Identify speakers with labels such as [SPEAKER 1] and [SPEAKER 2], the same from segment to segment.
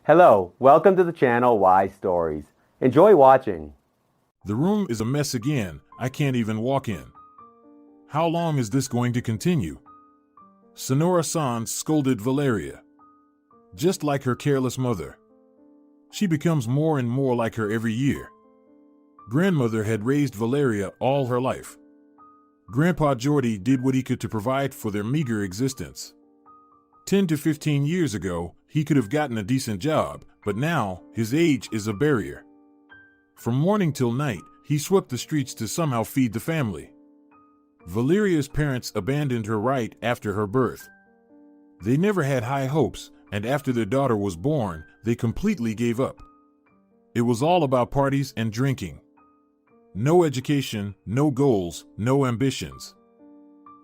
[SPEAKER 1] Hello, welcome to the channel Why Stories. Enjoy watching.
[SPEAKER 2] The room is a mess again. I can't even walk in. How long is this going to continue? Senora Sanz scolded Valeria. Just like her careless mother. She becomes more and more like her every year. Grandmother had raised Valeria all her life. Grandpa Jordi did what he could to provide for their meager existence. 10 to 15 years ago, he could have gotten a decent job, but now his age is a barrier. From morning till night, he swept the streets to somehow feed the family. Valeria's parents abandoned her right after her birth. They never had high hopes, and after their daughter was born, they completely gave up. It was all about parties and drinking. No education, no goals, no ambitions.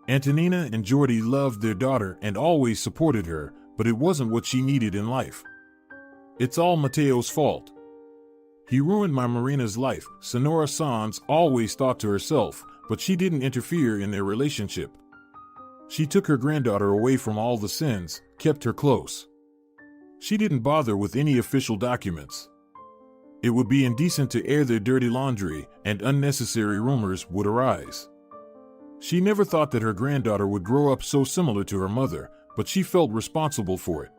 [SPEAKER 2] Antonina and Jordi loved their daughter and always supported her, but it wasn't what she needed in life. It's all Mateo's fault. He ruined my Marina's life, Senora Sanz always thought to herself, but she didn't interfere in their relationship. She took her granddaughter away from all the sins, kept her close. She didn't bother with any official documents. It would be indecent to air their dirty laundry, and unnecessary rumors would arise. She never thought that her granddaughter would grow up so similar to her mother, but she felt responsible for it,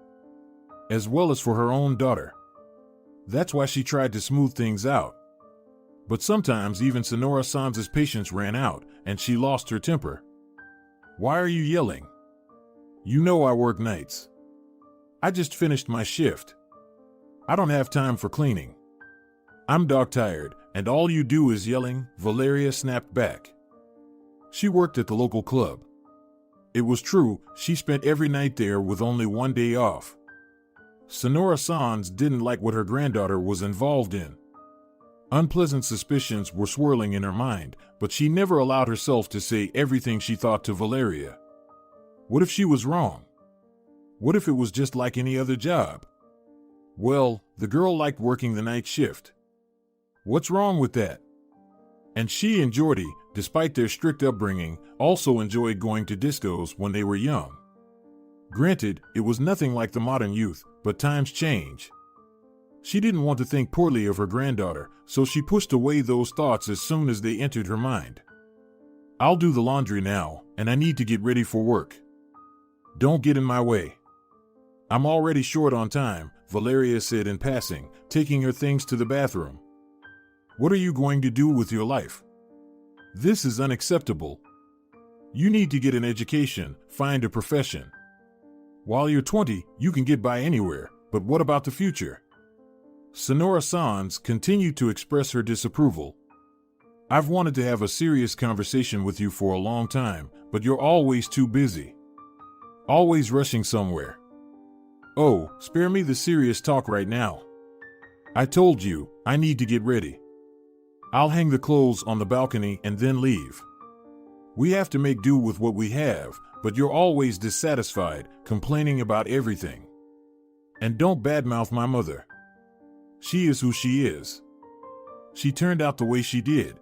[SPEAKER 2] as well as for her own daughter. That's why she tried to smooth things out. But sometimes even Senora Sanz's patience ran out, and she lost her temper. Why are you yelling? You know I work nights. I just finished my shift. I don't have time for cleaning. I'm dog-tired, and all you do is yelling, Valeria snapped back. She worked at the local club. It was true, she spent every night there with only one day off. Senora Sanz didn't like what her granddaughter was involved in. Unpleasant suspicions were swirling in her mind, but she never allowed herself to say everything she thought to Valeria. What if she was wrong? What if it was just like any other job? Well, the girl liked working the night shift. What's wrong with that? And she and Jordi, despite their strict upbringing, also enjoyed going to discos when they were young. Granted, it was nothing like the modern youth, but times change. She didn't want to think poorly of her granddaughter, so she pushed away those thoughts as soon as they entered her mind. I'll do the laundry now, and I need to get ready for work. Don't get in my way. I'm already short on time, Valeria said in passing, taking her things to the bathroom. What are you going to do with your life? This is unacceptable. You need to get an education, find a profession. While you're 20, you can get by anywhere, but what about the future? Senora Sanz continued to express her disapproval. I've wanted to have a serious conversation with you for a long time, but you're always too busy. Always rushing somewhere. Oh, spare me the serious talk right now. I told you, I need to get ready. I'll hang the clothes on the balcony and then leave. We have to make do with what we have, but you're always dissatisfied, complaining about everything. And don't badmouth my mother. She is who she is. She turned out the way she did.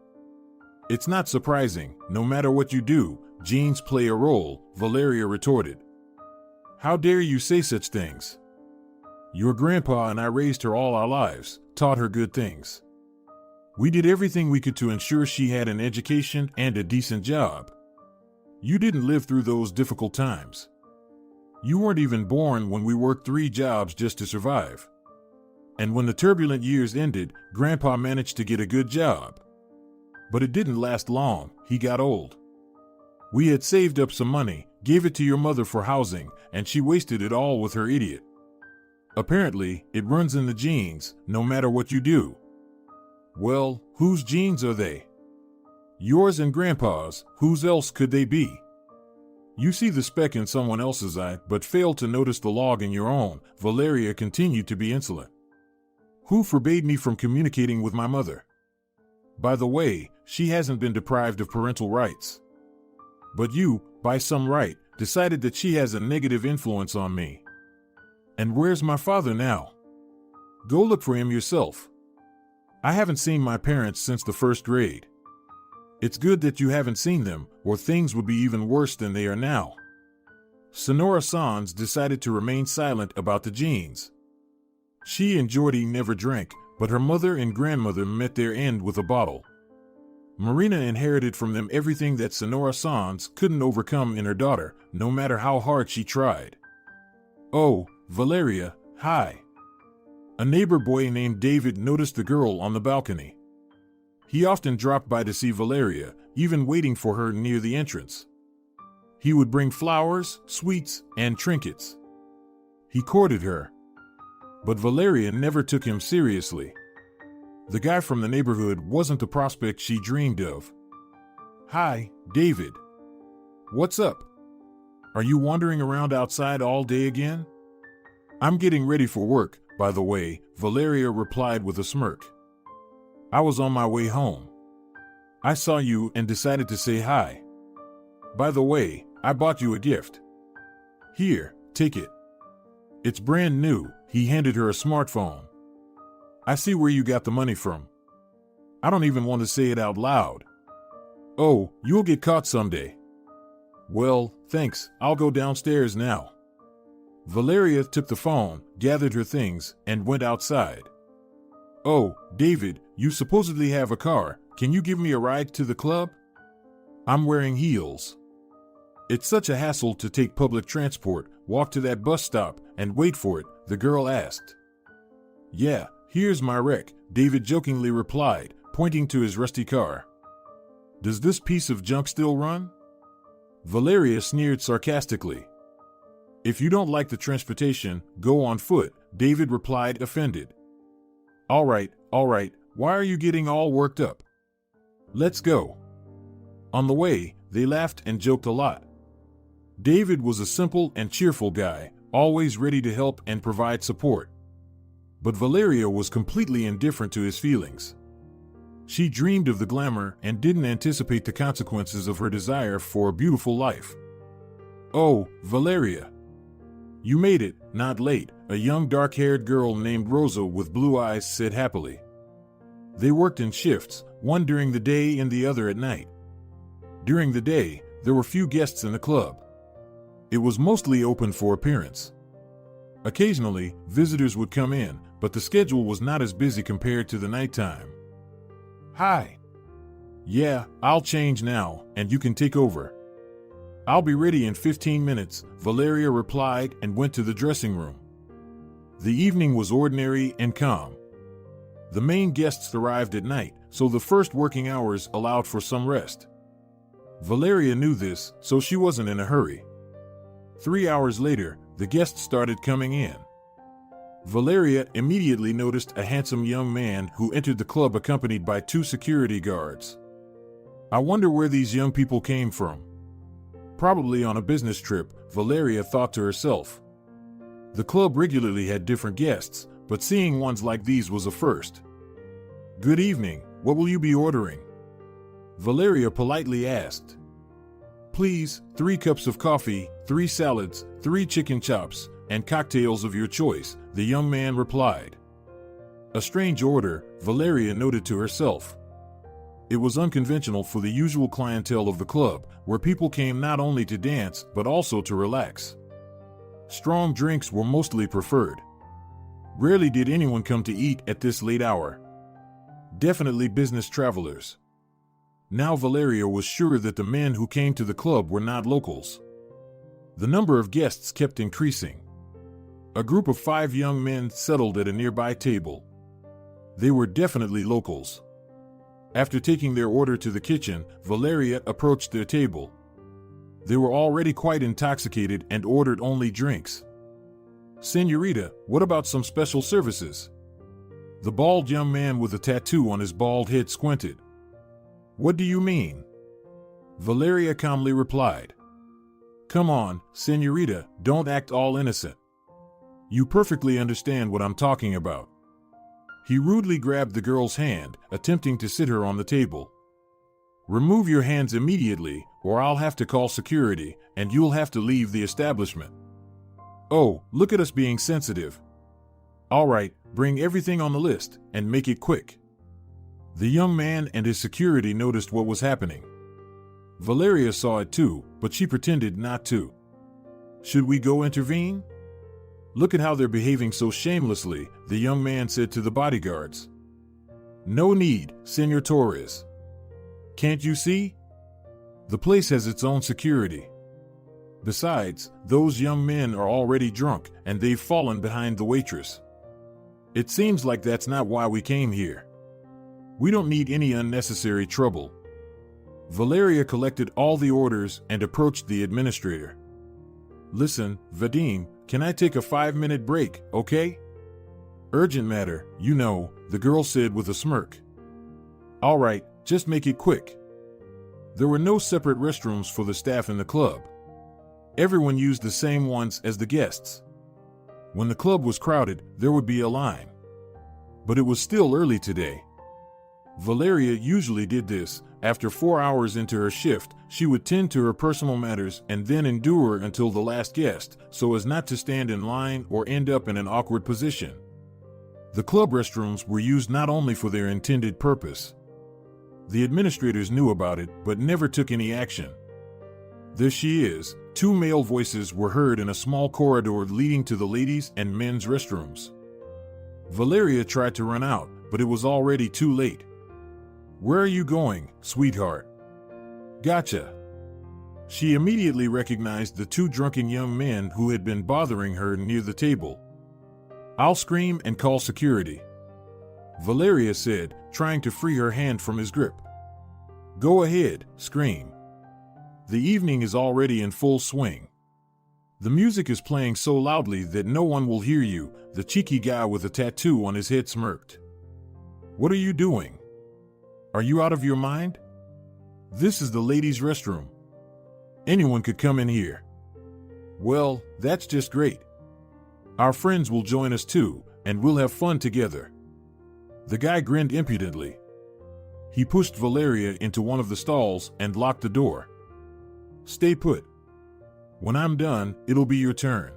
[SPEAKER 2] It's not surprising, no matter what you do, genes play a role, Valeria retorted. How dare you say such things? Your grandpa and I raised her all our lives, taught her good things. We did everything we could to ensure she had an education and a decent job. You didn't live through those difficult times. You weren't even born when we worked 3 jobs just to survive. And when the turbulent years ended, Grandpa managed to get a good job. But it didn't last long, he got old. We had saved up some money, gave it to your mother for housing, and she wasted it all with her idiot. Apparently, it runs in the genes, no matter what you do. Well, whose genes are they? Yours and Grandpa's, whose else could they be? You see the speck in someone else's eye, but fail to notice the log in your own, Valeria continued to be insolent. Who forbade me from communicating with my mother? By the way, she hasn't been deprived of parental rights. But you, by some right, decided that she has a negative influence on me. And where's my father now? Go look for him yourself. I haven't seen my parents since the 1st grade. It's good that you haven't seen them, or things would be even worse than they are now. Senora Sanz decided to remain silent about the genes. She and Jordi never drank, but her mother and grandmother met their end with a bottle. Marina inherited from them everything that Senora Sanz couldn't overcome in her daughter, no matter how hard she tried. "Oh, Valeria, hi." A neighbor boy named David noticed the girl on the balcony. He often dropped by to see Valeria, even waiting for her near the entrance. He would bring flowers, sweets, and trinkets. He courted her. But Valeria never took him seriously. The guy from the neighborhood wasn't the prospect she dreamed of. "Hi, David. What's up? Are you wandering around outside all day again?" "I'm getting ready for work, by the way," Valeria replied with a smirk. "I was on my way home. I saw you and decided to say hi. By the way, I bought you a gift. Here, take it. It's brand new." He handed her a smartphone. "I see where you got the money from. I don't even want to say it out loud." "Oh, you'll get caught someday." "Well, thanks, I'll go downstairs now." Valeria took the phone, gathered her things, and went outside. "Oh, David, you supposedly have a car. Can you give me a ride to the club? I'm wearing heels. It's such a hassle to take public transport, walk to that bus stop, and wait for it," the girl asked. "Yeah, here's my wreck," David jokingly replied, pointing to his rusty car. "Does this piece of junk still run?" Valeria sneered sarcastically. "If you don't like the transportation, go on foot," David replied, offended. All right, why are you getting all worked up? Let's go." On the way, they laughed and joked a lot. David was a simple and cheerful guy, always ready to help and provide support. But Valeria was completely indifferent to his feelings. She dreamed of the glamour and didn't anticipate the consequences of her desire for a beautiful life. "Oh, Valeria. You made it, not late," a young dark-haired girl named Rosa with blue eyes said happily. They worked in shifts, one during the day and the other at night. During the day, there were few guests in the club. It was mostly open for appearance. Occasionally, visitors would come in, but the schedule was not as busy compared to the nighttime. "Hi." "Yeah, I'll change now, and you can take over." "I'll be ready in 15 minutes, Valeria replied and went to the dressing room. The evening was ordinary and calm. The main guests arrived at night, so the first working hours allowed for some rest. Valeria knew this, so she wasn't in a hurry. 3 hours later, the guests started coming in. Valeria immediately noticed a handsome young man who entered the club accompanied by 2 security guards. "I wonder where these young people came from. Probably on a business trip," Valeria thought to herself. The club regularly had different guests, but seeing ones like these was a first. "Good evening, what will you be ordering?" Valeria politely asked. "Please, 3 cups of coffee, 3 salads, 3 chicken chops, and cocktails of your choice," the young man replied. A strange order, Valeria noted to herself. It was unconventional for the usual clientele of the club, where people came not only to dance but also to relax. Strong drinks were mostly preferred. Rarely did anyone come to eat at this late hour. Definitely business travelers. Now Valeria was sure that the men who came to the club were not locals. The number of guests kept increasing. A group of 5 young men settled at a nearby table. They were definitely locals. After taking their order to the kitchen, Valeria approached their table. They were already quite intoxicated and ordered only drinks. "Senorita, what about some special services?" The bald young man with a tattoo on his bald head squinted. "What do you mean?" Valeria calmly replied. "Come on, senorita, don't act all innocent. You perfectly understand what I'm talking about." He rudely grabbed the girl's hand, attempting to sit her on the table. "Remove your hands immediately, or I'll have to call security, and you'll have to leave the establishment." "Oh, look at us being sensitive. All right, bring everything on the list, and make it quick." The young man and his security noticed what was happening. Valeria saw it too, but she pretended not to. "Should we go intervene?" Look at how they're behaving so shamelessly, the young man said to the bodyguards. No need, Senor Torres. Can't you see? The place has its own security. Besides, those young men are already drunk and they've fallen behind the waitress. It seems like that's not why we came here. We don't need any unnecessary trouble. Valeria collected all the orders and approached the administrator. Listen, Vadim, can I take a 5-minute break, okay? Urgent matter, you know, the girl said with a smirk. All right, just make it quick. There were no separate restrooms for the staff in the club. Everyone used the same ones as the guests. When the club was crowded, there would be a line. But it was still early today. Valeria usually did this. After 4 hours into her shift, she would tend to her personal matters and then endure until the last guest, so as not to stand in line or end up in an awkward position. The club restrooms were used not only for their intended purpose. The administrators knew about it, but never took any action. There she is. 2 male voices were heard in a small corridor leading to the ladies' and men's restrooms. Valeria tried to run out, but it was already too late. Where are you going, sweetheart? Gotcha. She immediately recognized the 2 drunken young men who had been bothering her near the table. I'll scream and call security, Valeria said, trying to free her hand from his grip. Go ahead, scream. The evening is already in full swing. The music is playing so loudly that no one will hear you, the cheeky guy with a tattoo on his head smirked. What are you doing? Are you out of your mind? This is the ladies' restroom. Anyone could come in here. Well, that's just great. Our friends will join us too, and we'll have fun together. The guy grinned impudently. He pushed Valeria into one of the stalls and locked the door. Stay put. When I'm done, it'll be your turn.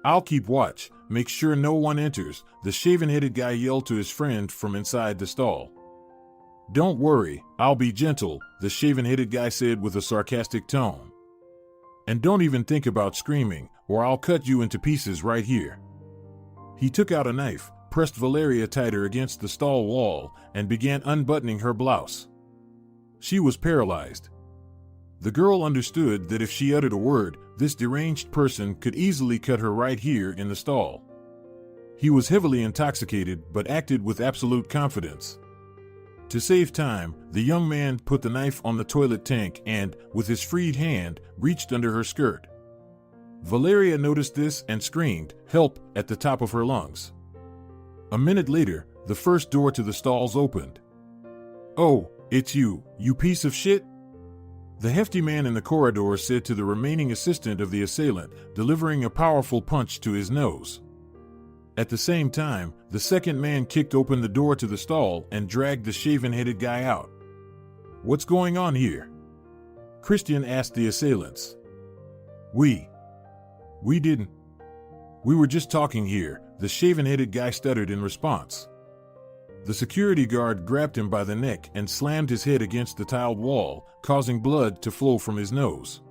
[SPEAKER 2] I'll keep watch, make sure no one enters, the shaven-headed guy yelled to his friend from inside the stall. Don't worry, I'll be gentle, the shaven-headed guy said with a sarcastic tone. And don't even think about screaming, or I'll cut you into pieces right here. He took out a knife, pressed Valeria tighter against the stall wall, and began unbuttoning her blouse. She was paralyzed. The girl understood that if she uttered a word, this deranged person could easily cut her right here in the stall. He was heavily intoxicated but acted with absolute confidence. To save time, the young man put the knife on the toilet tank and, with his freed hand, reached under her skirt. Valeria noticed this and screamed, "Help!" at the top of her lungs. A minute later, the first door to the stalls opened. Oh, it's you, you piece of shit? The hefty man in the corridor said to the remaining assistant of the assailant, delivering a powerful punch to his nose. At the same time, the second man kicked open the door to the stall and dragged the shaven-headed guy out. What's going on here? Christian asked the assailants. We didn't. We were just talking here, the shaven-headed guy stuttered in response. The security guard grabbed him by the neck and slammed his head against the tiled wall, causing blood to flow from his nose.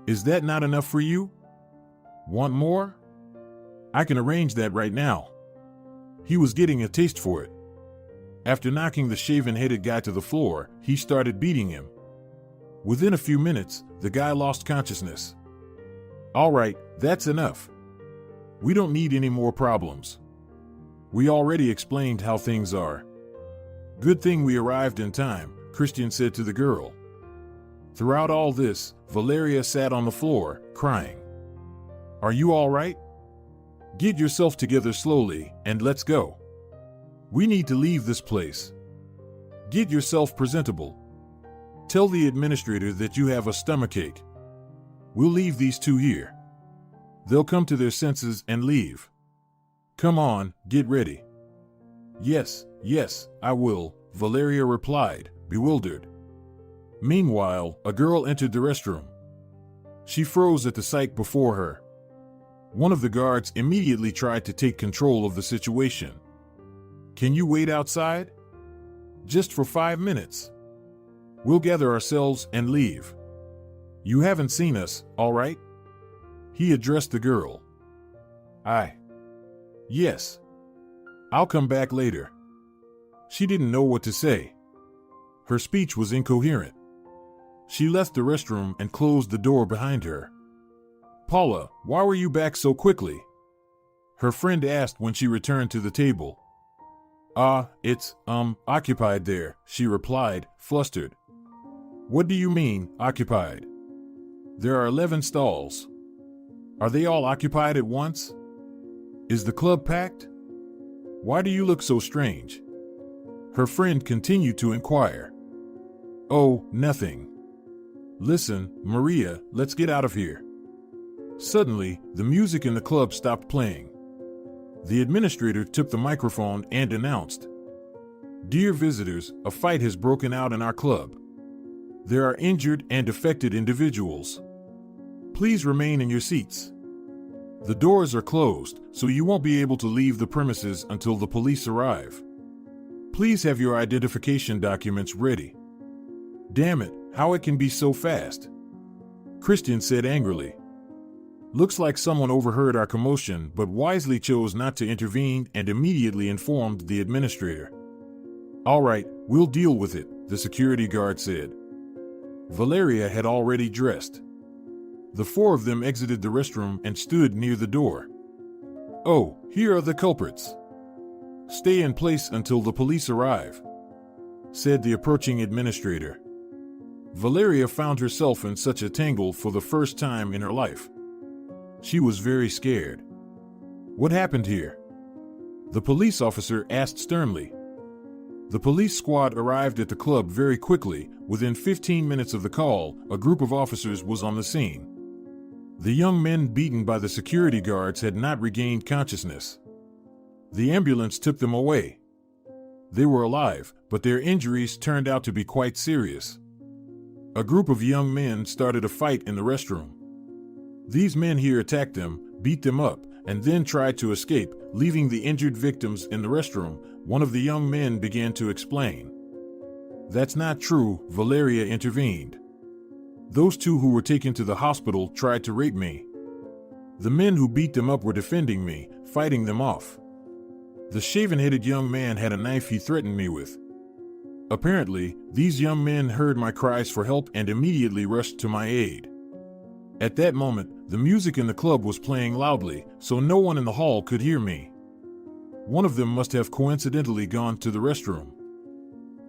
[SPEAKER 2] Is that not enough for you? Want more? I can arrange that right now. He was getting a taste for it. After knocking the shaven-headed guy to the floor, he started beating him. Within a few minutes, the guy lost consciousness. All right, that's enough. We don't need any more problems. We already explained how things are. Good thing we arrived in time, Christian said to the girl. Throughout all this, Valeria sat on the floor, crying. Are you all right? Get yourself together slowly, and let's go. We need to leave this place. Get yourself presentable. Tell the administrator that you have a stomachache. We'll leave these 2 here. They'll come to their senses and leave. Come on, get ready. Yes, I will, Valeria replied, bewildered. Meanwhile, a girl entered the restroom. She froze at the sight before her. One of the guards immediately tried to take control of the situation. Can you wait outside? Just for 5 minutes. We'll gather ourselves and leave. You haven't seen us, all right? He addressed the girl. Yes. I'll come back later. She didn't know what to say. Her speech was incoherent. She left the restroom and closed the door behind her. Paula, why were you back so quickly? Her friend asked when she returned to the table. It's, occupied there, she replied, flustered. What do you mean, occupied? There are 11 stalls. Are they all occupied at once? Is the club packed? Why do you look so strange? Her friend continued to inquire. Oh, nothing. Listen, Maria, let's get out of here. Suddenly, the music in the club stopped playing. The administrator took the microphone and announced, Dear visitors, a fight has broken out in our club. There are injured and affected individuals. Please remain in your seats. The doors are closed, so you won't be able to leave the premises until the police arrive. Please have your identification documents ready. Damn it, how it can be so fast? Christian said angrily. Looks like someone overheard our commotion but wisely chose not to intervene and immediately informed the administrator. All right, we'll deal with it, the security guard said. Valeria had already dressed. The four of them exited the restroom and stood near the door. Oh, here are the culprits. Stay in place until the police arrive, said the approaching administrator. Valeria found herself in such a tangle for the first time in her life. She was very scared. What happened here? The police officer asked sternly. The police squad arrived at the club very quickly. Within 15 minutes of the call, a group of officers was on the scene. The young men beaten by the security guards had not regained consciousness. The ambulance took them away. They were alive, but their injuries turned out to be quite serious. A group of young men started a fight in the restroom. These men here attacked them, beat them up, and then tried to escape, leaving the injured victims in the restroom. One of the young men began to explain. That's not true, Valeria intervened. Those two who were taken to the hospital tried to rape me. The men who beat them up were defending me, fighting them off. The shaven-headed young man had a knife he threatened me with. Apparently, these young men heard my cries for help and immediately rushed to my aid. At that moment, the music in the club was playing loudly, so no one in the hall could hear me. One of them must have coincidentally gone to the restroom.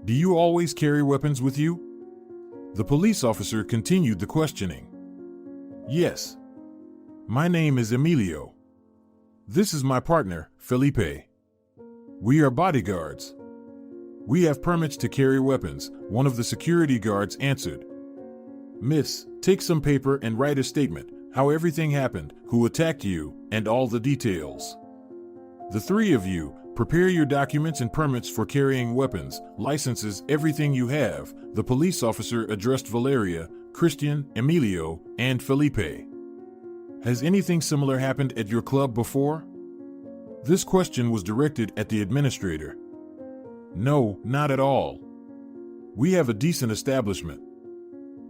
[SPEAKER 2] Do you always carry weapons with you? The police officer continued the questioning. Yes. My name is Emilio. This is my partner, Felipe. We are bodyguards. We have permits to carry weapons, one of the security guards answered. Miss, take some paper and write a statement, how everything happened, who attacked you, and all the details. The three of you, prepare your documents and permits for carrying weapons, licenses, everything you have, the police officer addressed Valeria, Christian, Emilio, and Felipe. Has anything similar happened at your club before? This question was directed at the administrator. No, not at all. We have a decent establishment.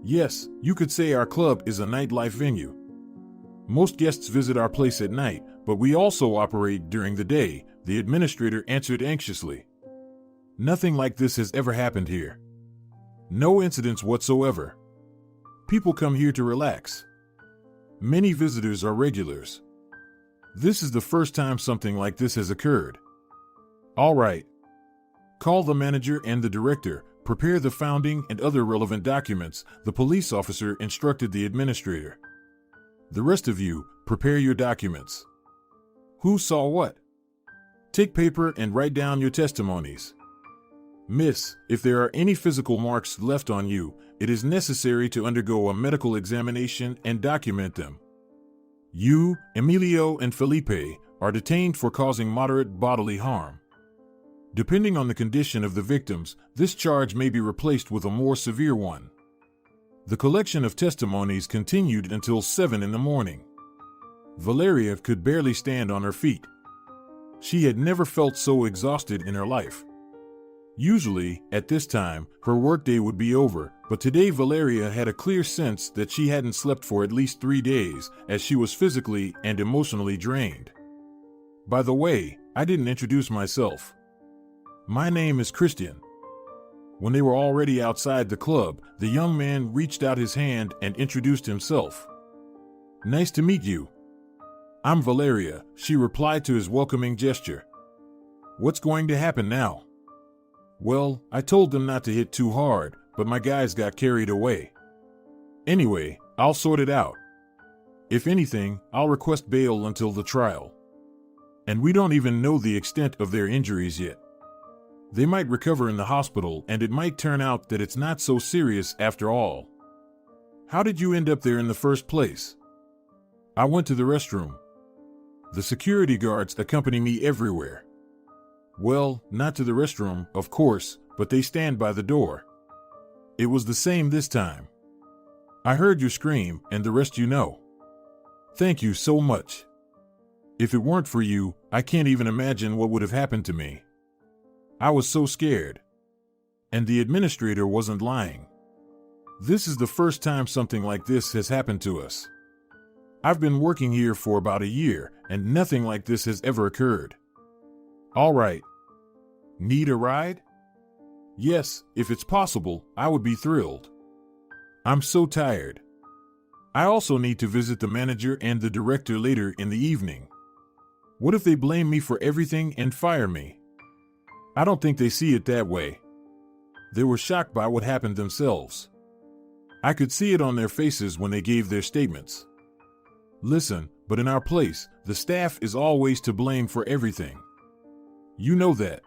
[SPEAKER 2] Yes, you could say our club is a nightlife venue. Most guests visit our place at night, but we also operate during the day, the administrator answered anxiously. Nothing like this has ever happened here. No incidents whatsoever. People come here to relax. Many visitors are regulars. This is the first time something like this has occurred. All right. Call the manager and the director, prepare the founding and other relevant documents, the police officer instructed the administrator. The rest of you, prepare your documents. Who saw what? Take paper and write down your testimonies. Miss, if there are any physical marks left on you, it is necessary to undergo a medical examination and document them. You, Emilio and Felipe, are detained for causing moderate bodily harm. Depending on the condition of the victims, this charge may be replaced with a more severe one. The collection of testimonies continued until 7 in the morning. Valeria could barely stand on her feet. She had never felt so exhausted in her life. Usually, at this time, her workday would be over, but today Valeria had a clear sense that she hadn't slept for at least 3 days, as she was physically and emotionally drained. By the way, I didn't introduce myself. My name is Christian. When they were already outside the club, the young man reached out his hand and introduced himself. Nice to meet you. I'm Valeria, she replied to his welcoming gesture. What's going to happen now? Well, I told them not to hit too hard, but my guys got carried away. Anyway, I'll sort it out. If anything, I'll request bail until the trial. And we don't even know the extent of their injuries yet. They might recover in the hospital, and it might turn out that it's not so serious after all. How did you end up there in the first place? I went to the restroom. The security guards accompany me everywhere. Well, not to the restroom, of course, but they stand by the door. It was the same this time. I heard you scream, and the rest you know. Thank you so much. If it weren't for you, I can't even imagine what would have happened to me. I was so scared. And the administrator wasn't lying. This is the first time something like this has happened to us. I've been working here for about a year, and nothing like this has ever occurred. All right. Need a ride? Yes, if it's possible, I would be thrilled. I'm so tired. I also need to visit the manager and the director later in the evening. What if they blame me for everything and fire me? I don't think they see it that way. They were shocked by what happened themselves. I could see it on their faces when they gave their statements. Listen, but in our place, the staff is always to blame for everything. You know that.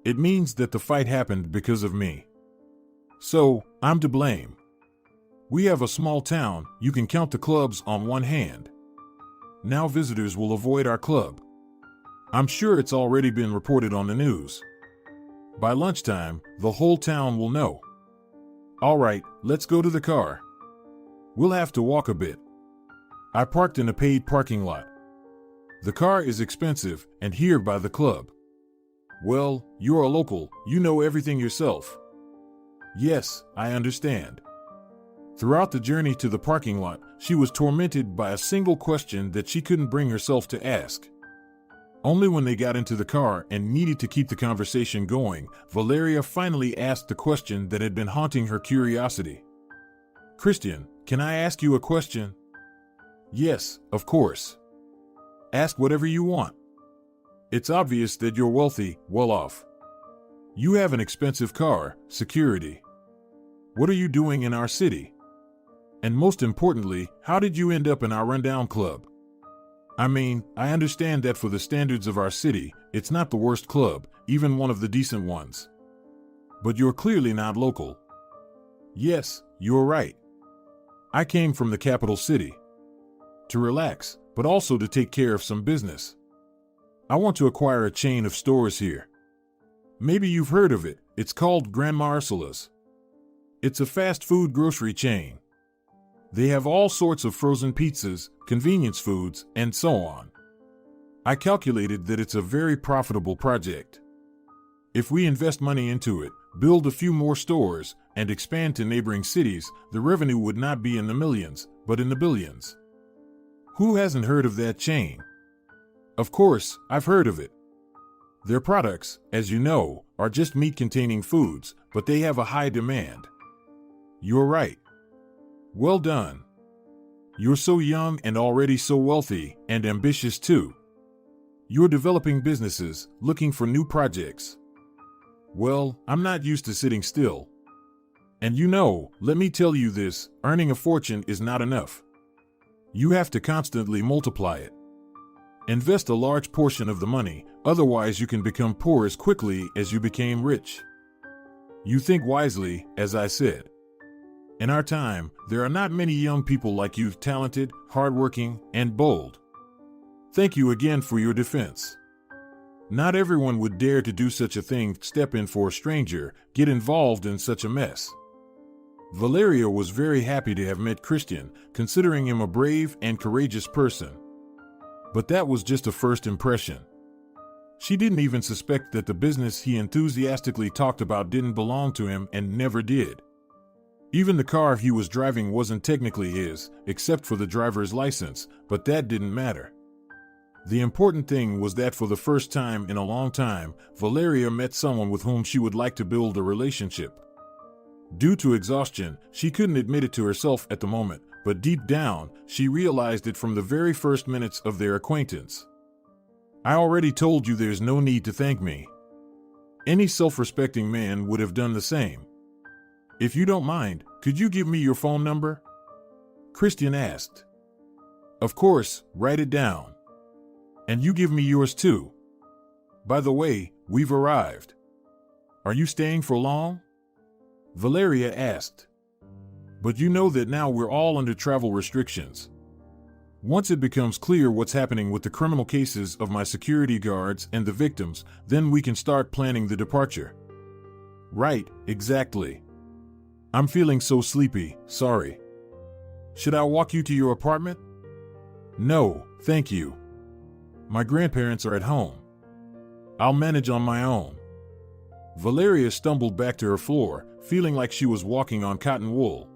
[SPEAKER 2] It means that the fight happened because of me. So, I'm to blame. We have a small town, you can count the clubs on one hand. Now visitors will avoid our club. I'm sure it's already been reported on the news. By lunchtime, the whole town will know. All right, let's go to the car. We'll have to walk a bit. I parked in a paid parking lot. The car is expensive and here by the club. Well, you're a local, you know everything yourself. Yes, I understand. Throughout the journey to the parking lot, she was tormented by a single question that she couldn't bring herself to ask. Only when they got into the car and needed to keep the conversation going, Valeria finally asked the question that had been haunting her curiosity. Christian, can I ask you a question? Yes, of course. Ask whatever you want. It's obvious that you're wealthy, well off. You have an expensive car, security. What are you doing in our city? And most importantly, how did you end up in our rundown club? I mean, I understand that for the standards of our city, it's not the worst club, even one of the decent ones. But you're clearly not local. Yes, you're right. I came from the capital city. To relax, but also to take care of some business. I want to acquire a chain of stores here. Maybe you've heard of it, it's called Grandma Ursula's. It's a fast food grocery chain. They have all sorts of frozen pizzas, convenience foods, and so on. I calculated that it's a very profitable project. If we invest money into it, build a few more stores, and expand to neighboring cities, the revenue would not be in the millions, but in the billions. Who hasn't heard of that chain? Of course, I've heard of it. Their products, as you know, are just meat-containing foods, but they have a high demand. You're right. Well done. You're so young and already so wealthy, and ambitious too. You're developing businesses, looking for new projects. Well, I'm not used to sitting still. And you know, let me tell you this, earning a fortune is not enough. You have to constantly multiply it. Invest a large portion of the money, otherwise you can become poor as quickly as you became rich. You think wisely, as I said. In our time, there are not many young people like you, talented, hardworking, and bold. Thank you again for your defense. Not everyone would dare to do such a thing, step in for a stranger, get involved in such a mess. Valeria was very happy to have met Christian, considering him a brave and courageous person. But that was just a first impression. She didn't even suspect that the business he enthusiastically talked about didn't belong to him and never did. Even the car he was driving wasn't technically his, except for the driver's license, but that didn't matter. The important thing was that for the first time in a long time, Valeria met someone with whom she would like to build a relationship. Due to exhaustion, she couldn't admit it to herself at the moment, but deep down, she realized it from the very first minutes of their acquaintance. I already told you there's no need to thank me. Any self-respecting man would have done the same. If you don't mind, could you give me your phone number? Christian asked. Of course, write it down. And you give me yours too. By the way, we've arrived. Are you staying for long? Valeria asked. But you know that now we're all under travel restrictions. Once it becomes clear what's happening with the criminal cases of my security guards and the victims, then we can start planning the departure. Right, exactly. I'm feeling so sleepy, sorry. Should I walk you to your apartment? No, thank you. My grandparents are at home. I'll manage on my own. Valeria stumbled back to her floor, feeling like she was walking on cotton wool.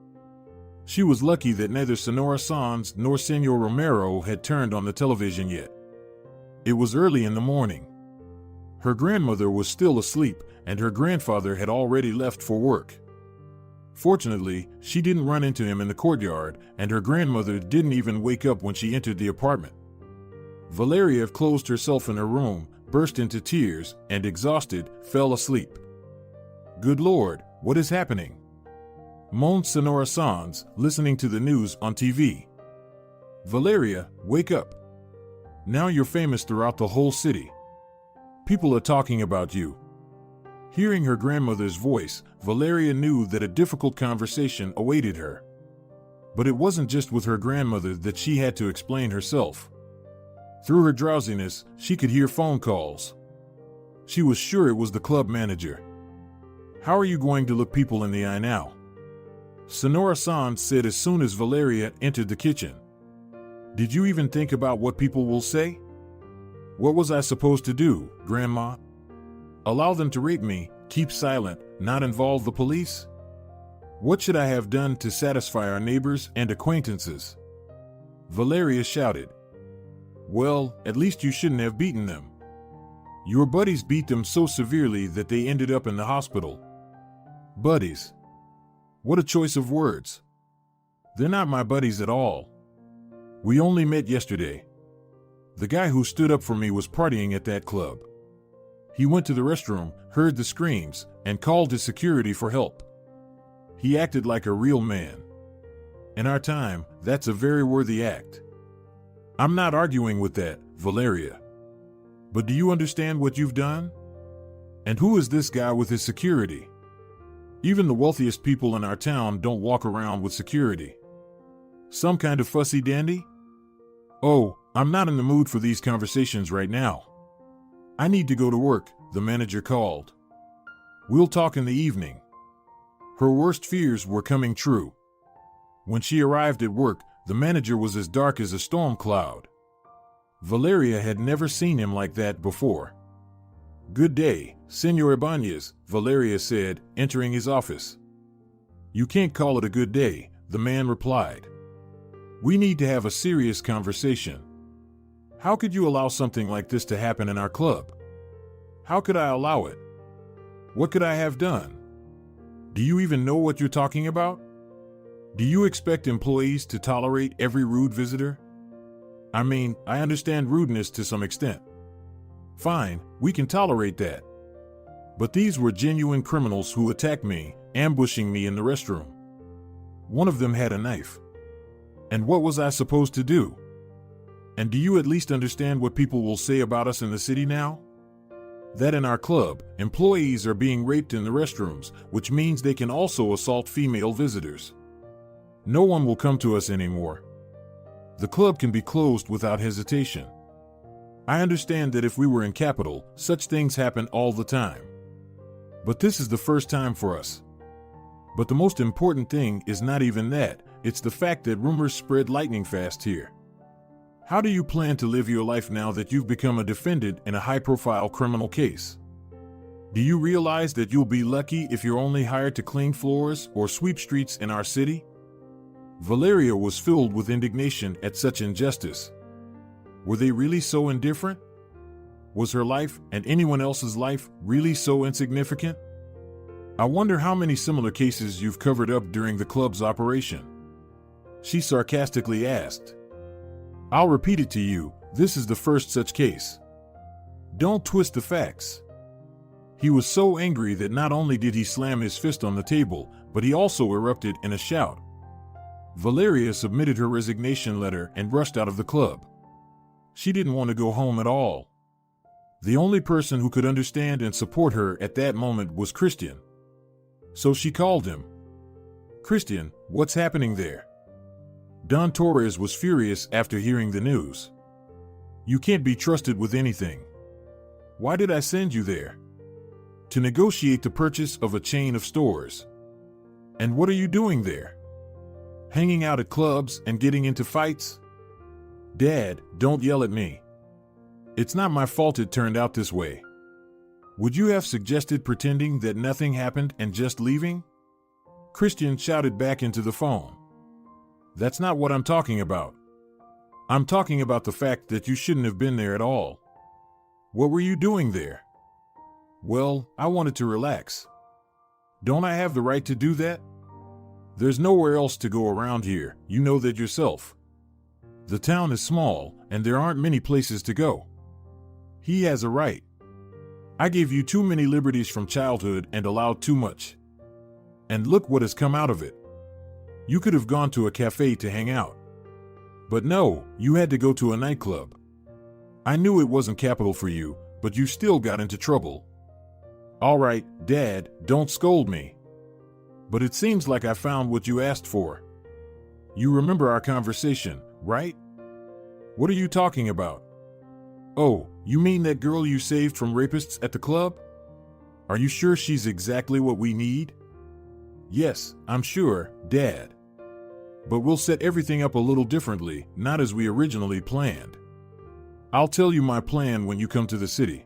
[SPEAKER 2] She was lucky that neither Senora Sanz nor Senor Romero had turned on the television yet. It was early in the morning. Her grandmother was still asleep, and her grandfather had already left for work. Fortunately, she didn't run into him in the courtyard, and her grandmother didn't even wake up when she entered the apartment. Valeria closed herself in her room, burst into tears, and exhausted, fell asleep. Good Lord, what is happening? Moaned Senora Sanz, listening to the news on TV. Valeria, wake up. Now you're famous throughout the whole city. People are talking about you. Hearing her grandmother's voice, Valeria knew that a difficult conversation awaited her. But it wasn't just with her grandmother that she had to explain herself. Through her drowsiness, she could hear phone calls. She was sure it was the club manager. How are you going to look people in the eye now? Senora Sanz said as soon as Valeria entered the kitchen. Did you even think about what people will say? What was I supposed to do, Grandma? Allow them to rape me, keep silent, not involve the police? What should I have done to satisfy our neighbors and acquaintances? Valeria shouted. Well, at least you shouldn't have beaten them. Your buddies beat them so severely that they ended up in the hospital. Buddies. What a choice of words. They're not my buddies at all. We only met yesterday. The guy who stood up for me was partying at that club. He went to the restroom, heard the screams, and called his security for help. He acted like a real man. In our time, that's a very worthy act. I'm not arguing with that, Valeria. But do you understand what you've done? And who is this guy with his security? Even the wealthiest people in our town don't walk around with security. Some kind of fussy dandy? Oh, I'm not in the mood for these conversations right now. I need to go to work, the manager called. We'll talk in the evening. Her worst fears were coming true. When she arrived at work, the manager was as dark as a storm cloud. Valeria had never seen him like that before. Good day, Senor Ibanez, Valeria said, entering his office. You can't call it a good day, the man replied. We need to have a serious conversation. How could you allow something like this to happen in our club? How could I allow it? What could I have done? Do you even know what you're talking about? Do you expect employees to tolerate every rude visitor? I mean, I understand rudeness to some extent. Fine, we can tolerate that. But these were genuine criminals who attacked me, ambushing me in the restroom. One of them had a knife. And what was I supposed to do? And do you at least understand what people will say about us in the city now? That in our club, employees are being raped in the restrooms, which means they can also assault female visitors. No one will come to us anymore. The club can be closed without hesitation. I understand that if we were in capital, such things happen all the time. But this is the first time for us. But the most important thing is not even that, it's the fact that rumors spread lightning fast here. How do you plan to live your life now that you've become a defendant in a high-profile criminal case? Do you realize that you'll be lucky if you're only hired to clean floors or sweep streets in our city? Valeria was filled with indignation at such injustice. Were they really so indifferent? Was her life and anyone else's life really so insignificant? I wonder how many similar cases you've covered up during the club's operation. She sarcastically asked. I'll repeat it to you, this is the first such case. Don't twist the facts. He was so angry that not only did he slam his fist on the table, but he also erupted in a shout. Valeria submitted her resignation letter and rushed out of the club. She didn't want to go home at all. The only person who could understand and support her at that moment was Christian. So she called him. Christian, what's happening there? Don Torres was furious after hearing the news. You can't be trusted with anything. Why did I send you there? To negotiate the purchase of a chain of stores. And what are you doing there? Hanging out at clubs and getting into fights? Dad, don't yell at me. It's not my fault it turned out this way. Would you have suggested pretending that nothing happened and just leaving? Christian shouted back into the phone. That's not what I'm talking about. I'm talking about the fact that you shouldn't have been there at all. What were you doing there? Well, I wanted to relax. Don't I have the right to do that? There's nowhere else to go around here, you know that yourself. The town is small, and there aren't many places to go. He has a right. I gave you too many liberties from childhood and allowed too much. And look what has come out of it. You could have gone to a cafe to hang out. But no, you had to go to a nightclub. I knew it wasn't capital for you, but you still got into trouble. All right, Dad, don't scold me. But it seems like I found what you asked for. You remember our conversation, right? What are you talking about? Oh, you mean that girl you saved from rapists at the club? Are you sure she's exactly what we need? Yes, I'm sure, Dad. But we'll set everything up a little differently, not as we originally planned. I'll tell you my plan when you come to the city.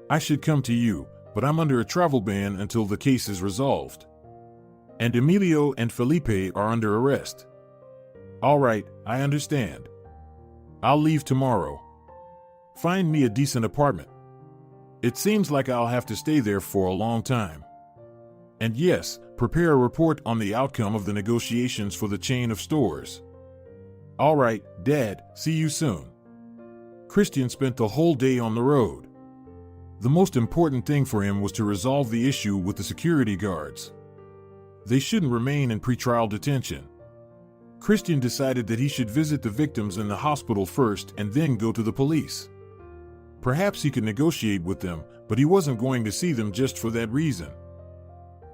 [SPEAKER 2] I should come to you, but I'm under a travel ban until the case is resolved. And Emilio and Felipe are under arrest. All right, I understand. I'll leave tomorrow. Find me a decent apartment. It seems like I'll have to stay there for a long time. And yes, prepare a report on the outcome of the negotiations for the chain of stores. All right, Dad, see you soon. Christian spent the whole day on the road. The most important thing for him was to resolve the issue with the security guards. They shouldn't remain in pretrial detention. Christian decided that he should visit the victims in the hospital first and then go to the police. Perhaps he could negotiate with them, but he wasn't going to see them just for that reason.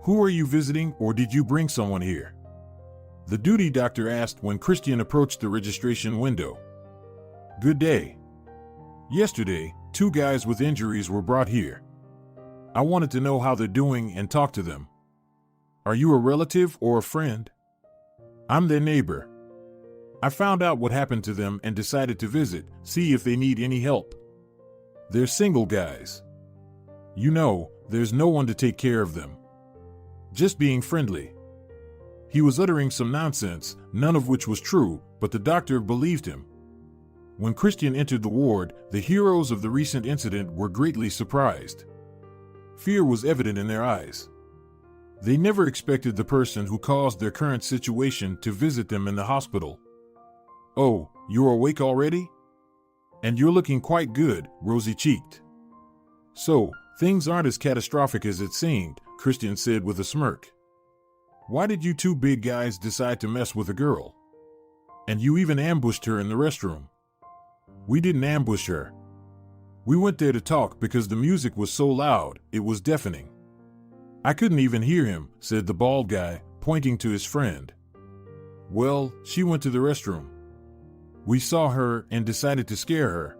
[SPEAKER 2] Who are you visiting, or did you bring someone here? The duty doctor asked when Christian approached the registration window. Good day. Yesterday, 2 guys with injuries were brought here. I wanted to know how they're doing and talk to them. Are you a relative or a friend? I'm their neighbor. I found out what happened to them and decided to visit, see if they need any help. They're single guys. You know, there's no one to take care of them. Just being friendly. He was uttering some nonsense, none of which was true, but the doctor believed him. When Christian entered the ward, the heroes of the recent incident were greatly surprised. Fear was evident in their eyes. They never expected the person who caused their current situation to visit them in the hospital. Oh, you're awake already? And you're looking quite good, rosy-cheeked. So, things aren't as catastrophic as it seemed, Christian said with a smirk. Why did you 2 big guys decide to mess with a girl? And you even ambushed her in the restroom. We didn't ambush her. We went there to talk because the music was so loud, it was deafening. I couldn't even hear him, said the bald guy, pointing to his friend. Well, she went to the restroom. We saw her and decided to scare her.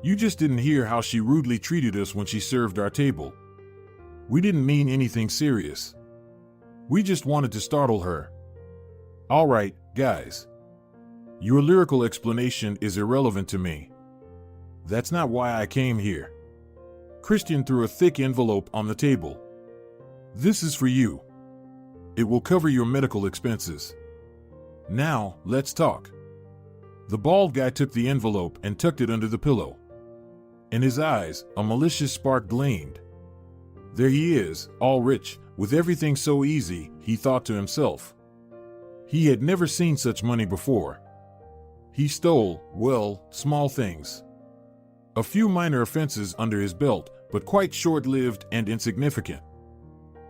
[SPEAKER 2] You just didn't hear how she rudely treated us when she served our table. We didn't mean anything serious. We just wanted to startle her. All right, guys. Your lyrical explanation is irrelevant to me. That's not why I came here. Christian threw a thick envelope on the table. This is for you. It will cover your medical expenses. Now, let's talk. The bald guy took the envelope and tucked it under the pillow. In his eyes, a malicious spark gleamed. There he is, all rich, with everything so easy, he thought to himself. He had never seen such money before. He stole, well, small things. A few minor offenses under his belt, but quite short-lived and insignificant.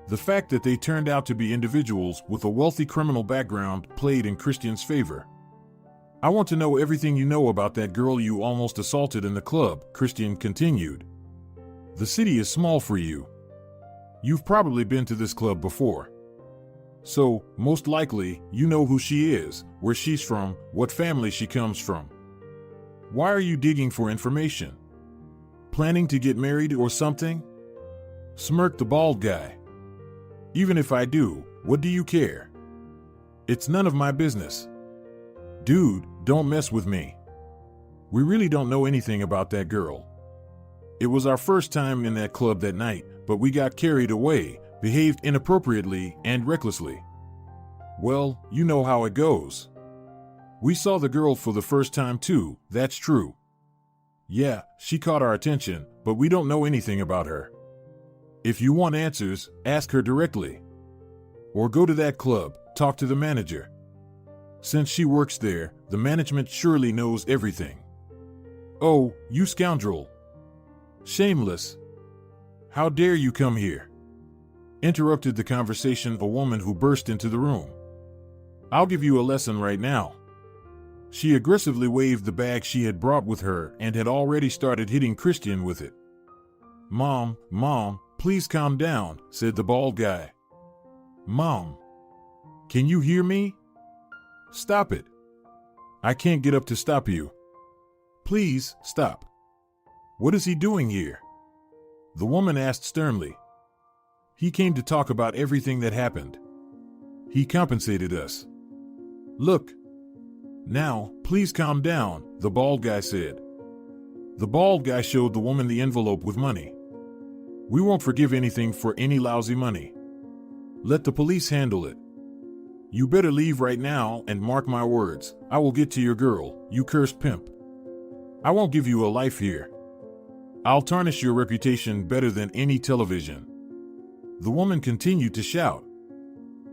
[SPEAKER 2] The fact that they turned out to be individuals with a wealthy criminal background played in Christian's favor. I want to know everything you know about that girl you almost assaulted in the club, Christian continued. The city is small for you. You've probably been to this club before. So, most likely, you know who she is, where she's from, what family she comes from. Why are you digging for information? Planning to get married or something? Smirked the bald guy. Even if I do, what do you care? It's none of my business. Dude, don't mess with me. We really don't know anything about that girl. It was our first time in that club that night, but we got carried away, behaved inappropriately and recklessly. Well, you know how it goes. We saw the girl for the first time too, that's true. Yeah, she caught our attention, but we don't know anything about her. If you want answers, ask her directly. Or go to that club, talk to the manager. Since she works there, the management surely knows everything. Oh, you scoundrel. Shameless. How dare you come here? Interrupted the conversation a woman who burst into the room. I'll give you a lesson right now. She aggressively waved the bag she had brought with her and had already started hitting Christian with it. Mom, please calm down, said the bald guy. Mom, can you hear me? Stop it. I can't get up to stop you. Please, stop. What is he doing here? The woman asked sternly. He came to talk about everything that happened. He compensated us. Look. Now, please calm down, the bald guy said. The bald guy showed the woman the envelope with money. We won't forgive anything for any lousy money. Let the police handle it. You better leave right now and mark my words, I will get to your girl, you cursed pimp. I won't give you a life here. I'll tarnish your reputation better than any television. The woman continued to shout.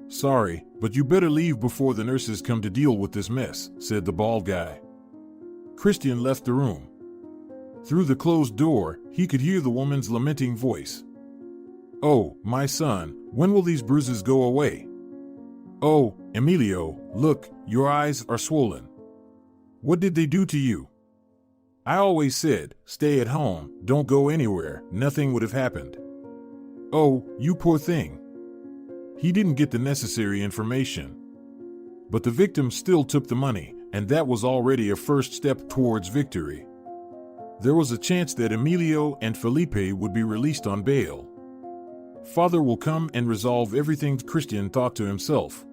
[SPEAKER 2] Sorry, but you better leave before the nurses come to deal with this mess, said the bald guy. Christian left the room. Through the closed door, he could hear the woman's lamenting voice. Oh, my son, when will these bruises go away? Oh, Emilio, look, your eyes are swollen. What did they do to you? I always said, stay at home, don't go anywhere, nothing would have happened. Oh, you poor thing. He didn't get the necessary information. But the victim still took the money, and that was already a first step towards victory. There was a chance that Emilio and Felipe would be released on bail. Father will come and resolve everything, Christian thought to himself.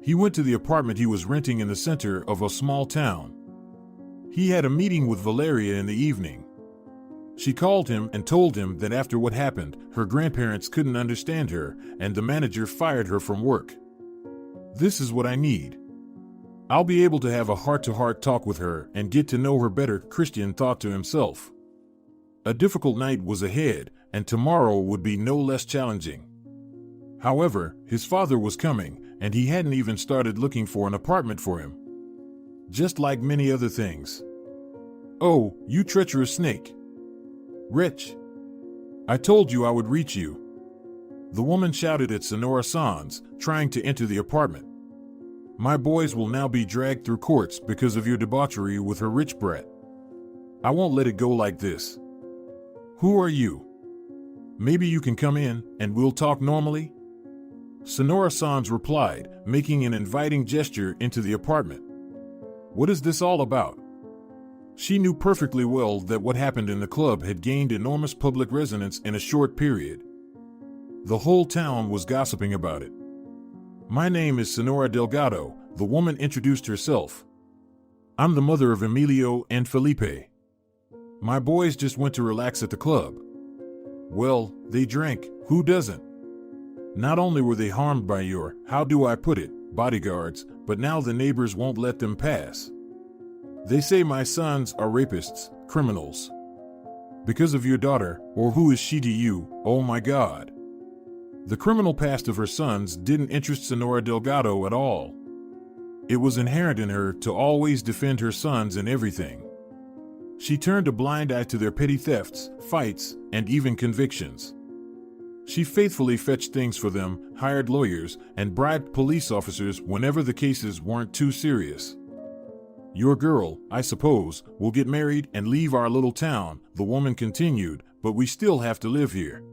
[SPEAKER 2] He went to the apartment he was renting in the center of a small town. He had a meeting with Valeria in the evening. She called him and told him that after what happened, her grandparents couldn't understand her, and the manager fired her from work. This is what I need. I'll be able to have a heart-to-heart talk with her and get to know her better, Christian thought to himself. A difficult night was ahead, and tomorrow would be no less challenging. However, his father was coming, and he hadn't even started looking for an apartment for him. Just like many other things. Oh, you treacherous snake. Wretch. I told you I would reach you. The woman shouted at Senora Sanz, trying to enter the apartment. My boys will now be dragged through courts because of your debauchery with her rich brat. I won't let it go like this. Who are you? Maybe you can come in, and we'll talk normally? Senora Sanz replied, making an inviting gesture into the apartment. What is this all about? She knew perfectly well that what happened in the club had gained enormous public resonance in a short period. The whole town was gossiping about it. My name is Senora Delgado, the woman introduced herself. I'm the mother of Emilio and Felipe. My boys just went to relax at the club. Well, they drank, who doesn't? Not only were they harmed by your, how do I put it, bodyguards, but now the neighbors won't let them pass. They say my sons are rapists, criminals. Because of your daughter, or who is she to you, oh my God. The criminal past of her sons didn't interest Senora Delgado at all. It was inherent in her to always defend her sons in everything. She turned a blind eye to their petty thefts, fights, and even convictions. She faithfully fetched things for them, hired lawyers, and bribed police officers whenever the cases weren't too serious. Your girl, I suppose, will get married and leave our little town, the woman continued, but we still have to live here.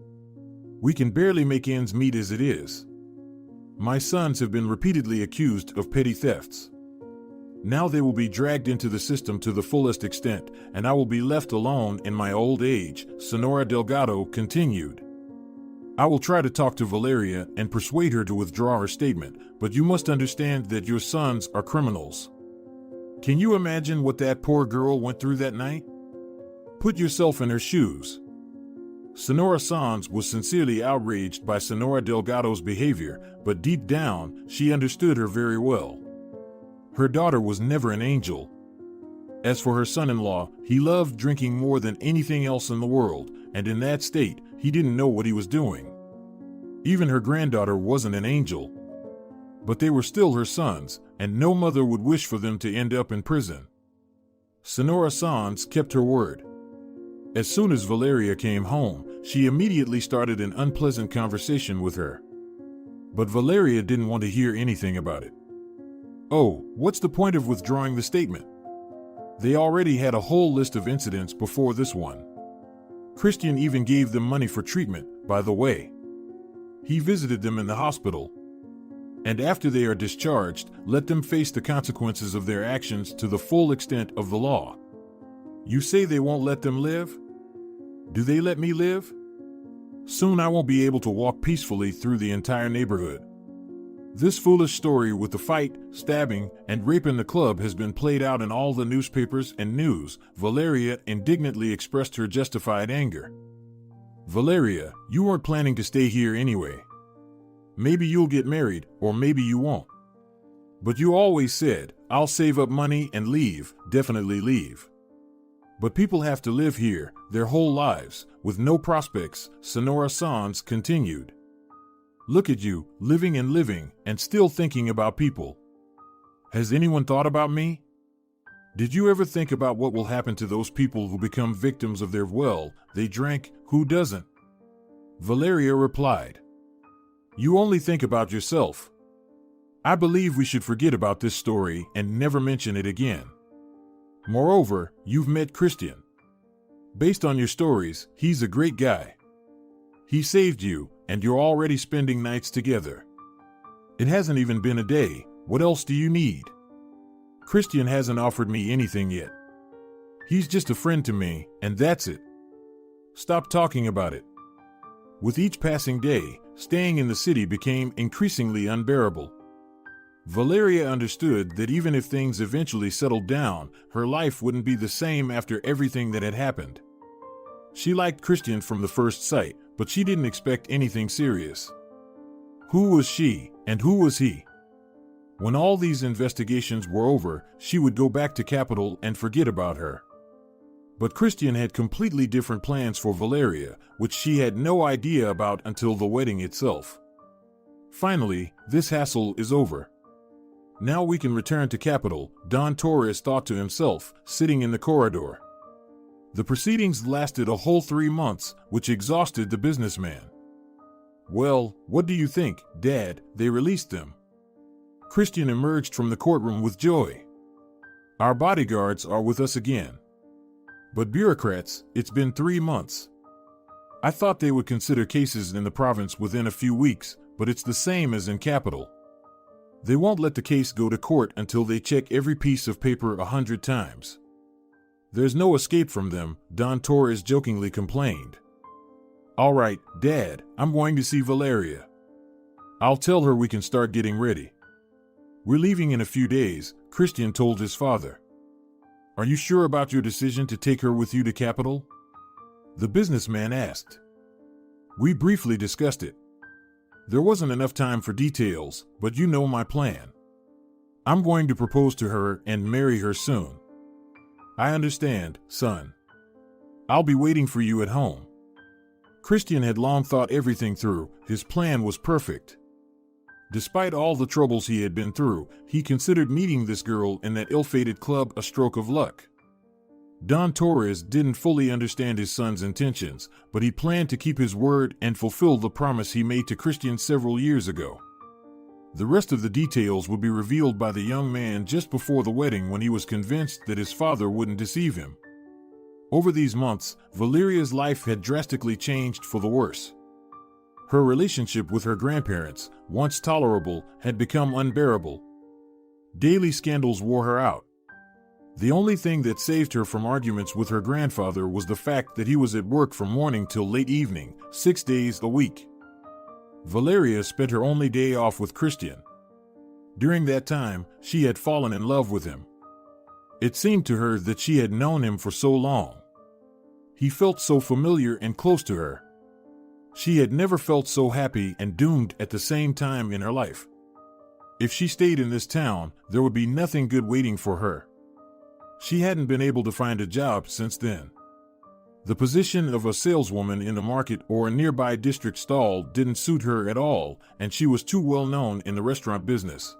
[SPEAKER 2] We can barely make ends meet as it is. My sons have been repeatedly accused of petty thefts. Now they will be dragged into the system to the fullest extent, and I will be left alone in my old age, Senora Delgado continued. I will try to talk to Valeria and persuade her to withdraw her statement, but you must understand that your sons are criminals. Can you imagine what that poor girl went through that night? Put yourself in her shoes. Senora Sanz was sincerely outraged by Senora Delgado's behavior, but deep down, she understood her very well. Her daughter was never an angel. As for her son-in-law, he loved drinking more than anything else in the world, and in that state, he didn't know what he was doing. Even her granddaughter wasn't an angel. But they were still her sons, and no mother would wish for them to end up in prison. Senora Sanz kept her word. As soon as Valeria came home, she immediately started an unpleasant conversation with her. But Valeria didn't want to hear anything about it. Oh, what's the point of withdrawing the statement? They already had a whole list of incidents before this one. Christian even gave them money for treatment, by the way. He visited them in the hospital. And after they are discharged, let them face the consequences of their actions to the full extent of the law. You say they won't let them live? Do they let me live? Soon I won't be able to walk peacefully through the entire neighborhood. This foolish story with the fight, stabbing, and rape in the club has been played out in all the newspapers and news. Valeria indignantly expressed her justified anger. Valeria, you weren't planning to stay here anyway. Maybe you'll get married, or maybe you won't. But you always said, I'll save up money and leave, definitely leave. But people have to live here, their whole lives, with no prospects, Senora Sanz continued. Look at you, living and still thinking about people. Has anyone thought about me? Did you ever think about what will happen to those people who become victims of their they drank, who doesn't? Valeria replied. You only think about yourself. I believe we should forget about this story and never mention it again. Moreover, you've met Christian. Based on your stories, he's a great guy. He saved you, and you're already spending nights together. It hasn't even been a day. What else do you need? Christian hasn't offered me anything yet. He's just a friend to me, and that's it. Stop talking about it. With each passing day, staying in the city became increasingly unbearable. Valeria understood that even if things eventually settled down, her life wouldn't be the same after everything that had happened. She liked Christian from the first sight, but she didn't expect anything serious. Who was she, and who was he? When all these investigations were over, she would go back to Capital and forget about her. But Christian had completely different plans for Valeria, which she had no idea about until the wedding itself. Finally, this hassle is over. Now we can return to Capital, Don Torres thought to himself, sitting in the corridor. The proceedings lasted a whole 3 months, which exhausted the businessman. Well, what do you think, Dad? They released them. Christian emerged from the courtroom with joy. Our bodyguards are with us again. But bureaucrats, it's been 3 months. I thought they would consider cases in the province within a few weeks, but it's the same as in Capital. They won't let the case go to court until they check every piece of paper 100 times. There's no escape from them, Don Torres jokingly complained. All right, Dad, I'm going to see Valeria. I'll tell her we can start getting ready. We're leaving in a few days, Christian told his father. Are you sure about your decision to take her with you to Capital? The businessman asked. We briefly discussed it. There wasn't enough time for details, but you know my plan. I'm going to propose to her and marry her soon. I understand, son. I'll be waiting for you at home. Christian had long thought everything through. His plan was perfect. Despite all the troubles he had been through, he considered meeting this girl in that ill-fated club a stroke of luck. Don Torres didn't fully understand his son's intentions, but he planned to keep his word and fulfill the promise he made to Christian several years ago. The rest of the details would be revealed by the young man just before the wedding, when he was convinced that his father wouldn't deceive him. Over these months, Valeria's life had drastically changed for the worse. Her relationship with her grandparents, once tolerable, had become unbearable. Daily scandals wore her out. The only thing that saved her from arguments with her grandfather was the fact that he was at work from morning till late evening, 6 days a week. Valeria spent her only day off with Christian. During that time, she had fallen in love with him. It seemed to her that she had known him for so long. He felt so familiar and close to her. She had never felt so happy and doomed at the same time in her life. If she stayed in this town, there would be nothing good waiting for her. She hadn't been able to find a job since then. The position of a saleswoman in a market or a nearby district stall didn't suit her at all, and she was too well known in the restaurant business.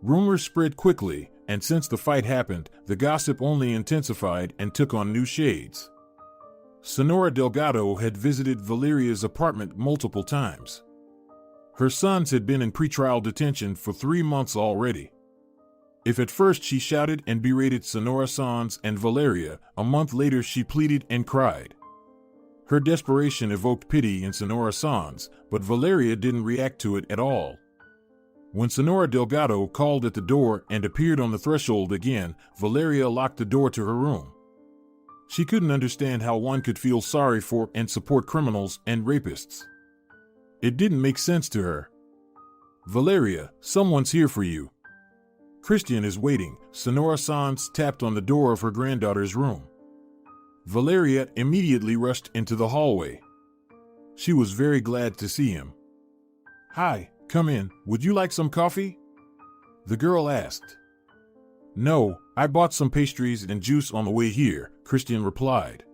[SPEAKER 2] Rumors spread quickly, and since the fight happened, the gossip only intensified and took on new shades. Senora Delgado had visited Valeria's apartment multiple times. Her sons had been in pretrial detention for 3 months already. If at first she shouted and berated Senora Sanz and Valeria, a month later she pleaded and cried. Her desperation evoked pity in Senora Sanz, but Valeria didn't react to it at all. When Senora Delgado called at the door and appeared on the threshold again, Valeria locked the door to her room. She couldn't understand how one could feel sorry for and support criminals and rapists. It didn't make sense to her. "Valeria, someone's here for you." "Christian is waiting." Senora Sanz tapped on the door of her granddaughter's room. Valeria immediately rushed into the hallway. She was very glad to see him. "Hi, come in. Would you like some coffee?" the girl asked. "No, I bought some pastries and juice on the way here," Christian replied.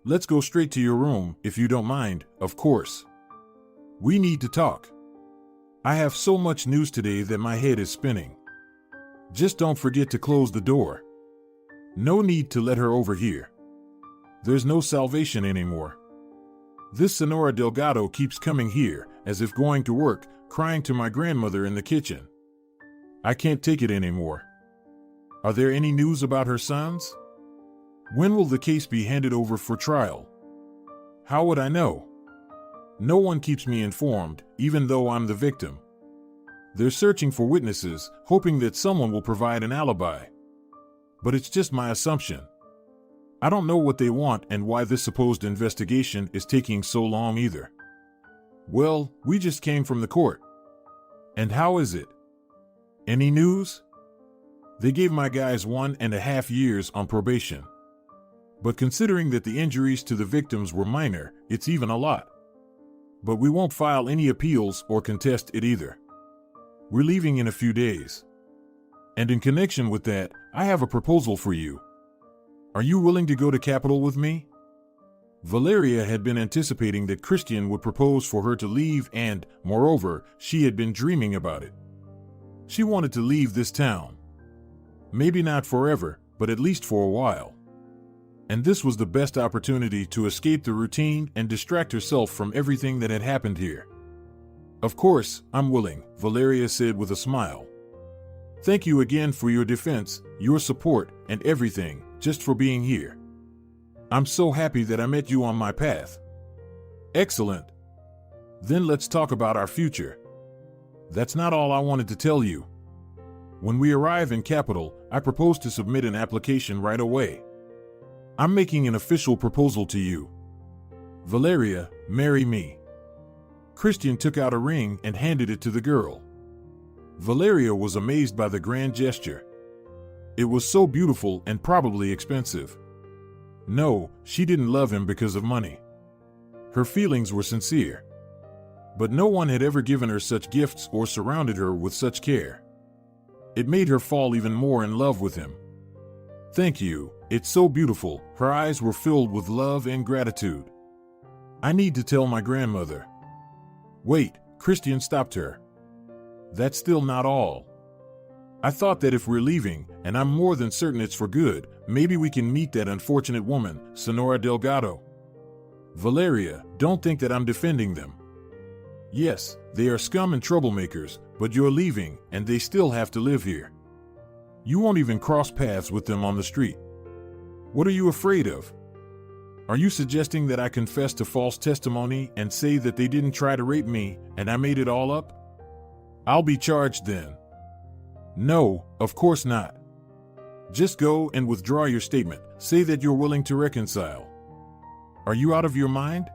[SPEAKER 2] "Let's go straight to your room, if you don't mind, of course. We need to talk. I have so much news today that my head is spinning. Just don't forget to close the door. No need to let her overhear. There's no salvation anymore. This Senora Delgado keeps coming here, as if going to work, crying to my grandmother in the kitchen. I can't take it anymore. Are there any news about her sons? When will the case be handed over for trial? How would I know? No one keeps me informed, even though I'm the victim. They're searching for witnesses, hoping that someone will provide an alibi. But it's just my assumption. I don't know what they want and why this supposed investigation is taking so long either. Well, we just came from the court. And how is it? Any news? They gave my guys 1.5 years on probation. But considering that the injuries to the victims were minor, it's even a lot. But we won't file any appeals or contest it either. We're leaving in a few days. And in connection with that, I have a proposal for you. Are you willing to go to Capitol with me? Valeria had been anticipating that Christian would propose for her to leave and, moreover, she had been dreaming about it. She wanted to leave this town. Maybe not forever, but at least for a while. And this was the best opportunity to escape the routine and distract herself from everything that had happened here. Of course, I'm willing, Valeria said with a smile. Thank you again for your defense, your support, and everything, just for being here. I'm so happy that I met you on my path. Excellent. Then let's talk about our future. That's not all I wanted to tell you. When we arrive in Capitol, I propose to submit an application right away. I'm making an official proposal to you. Valeria, marry me. Christian took out a ring and handed it to the girl. Valeria was amazed by the grand gesture. It was so beautiful and probably expensive. No, she didn't love him because of money. Her feelings were sincere. But no one had ever given her such gifts or surrounded her with such care. It made her fall even more in love with him. Thank you, it's so beautiful. Her eyes were filled with love and gratitude. I need to tell my grandmother. Wait, Christian stopped her. That's still not all. I thought that if we're leaving, and I'm more than certain it's for good, maybe we can meet that unfortunate woman, Senora Delgado. Valeria, don't think that I'm defending them. Yes, they are scum and troublemakers, but you're leaving, and they still have to live here. You won't even cross paths with them on the street. What are you afraid of? Are you suggesting that I confess to false testimony and say that they didn't try to rape me and I made it all up? I'll be charged then. No, of course not. Just go and withdraw your statement. Say that you're willing to reconcile. Are you out of your mind?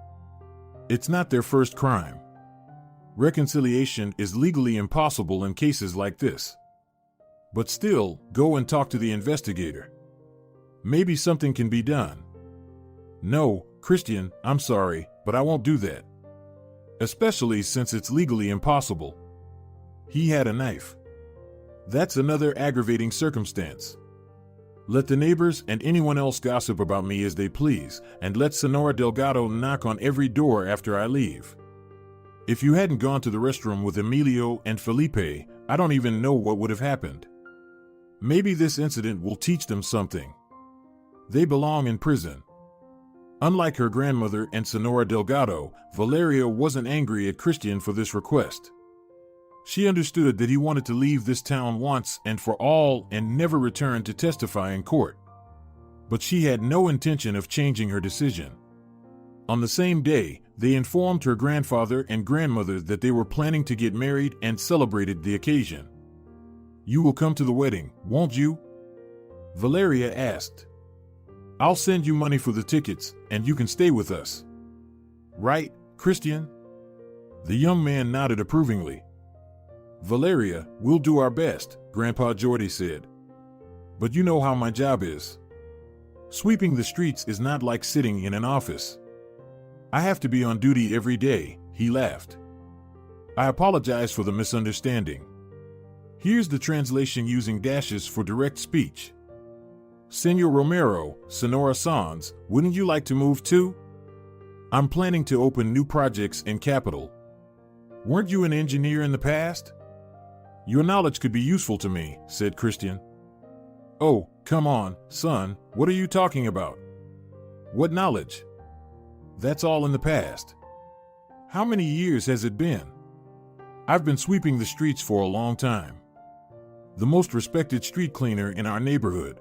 [SPEAKER 2] It's not their first crime. Reconciliation is legally impossible in cases like this. But still, go and talk to the investigator. Maybe something can be done. No, Christian, I'm sorry, but I won't do that. Especially since it's legally impossible. He had a knife. That's another aggravating circumstance. Let the neighbors and anyone else gossip about me as they please, and let Senora Delgado knock on every door after I leave. If you hadn't gone to the restroom with Emilio and Felipe, I don't even know what would have happened. Maybe this incident will teach them something. They belong in prison. Unlike her grandmother and Senora Delgado, Valeria wasn't angry at Christian for this request. She understood that he wanted to leave this town once and for all and never return to testify in court. But she had no intention of changing her decision. On the same day, they informed her grandfather and grandmother that they were planning to get married and celebrated the occasion. You will come to the wedding, won't you? Valeria asked. I'll send you money for the tickets, and you can stay with us. Right, Christian? The young man nodded approvingly. Valeria, we'll do our best, Grandpa Jordi said. But you know how my job is. Sweeping the streets is not like sitting in an office. I have to be on duty every day, he laughed. I apologize for the misunderstanding. Here's the translation using dashes for direct speech. Senor Romero, Senora Sanz, wouldn't you like to move too? I'm planning to open new projects in Capital. Weren't you an engineer in the past? Your knowledge could be useful to me, said Christian. Oh, come on, son, what are you talking about? What knowledge? That's all in the past. How many years has it been? I've been sweeping the streets for a long time. The most respected street cleaner in our neighborhood.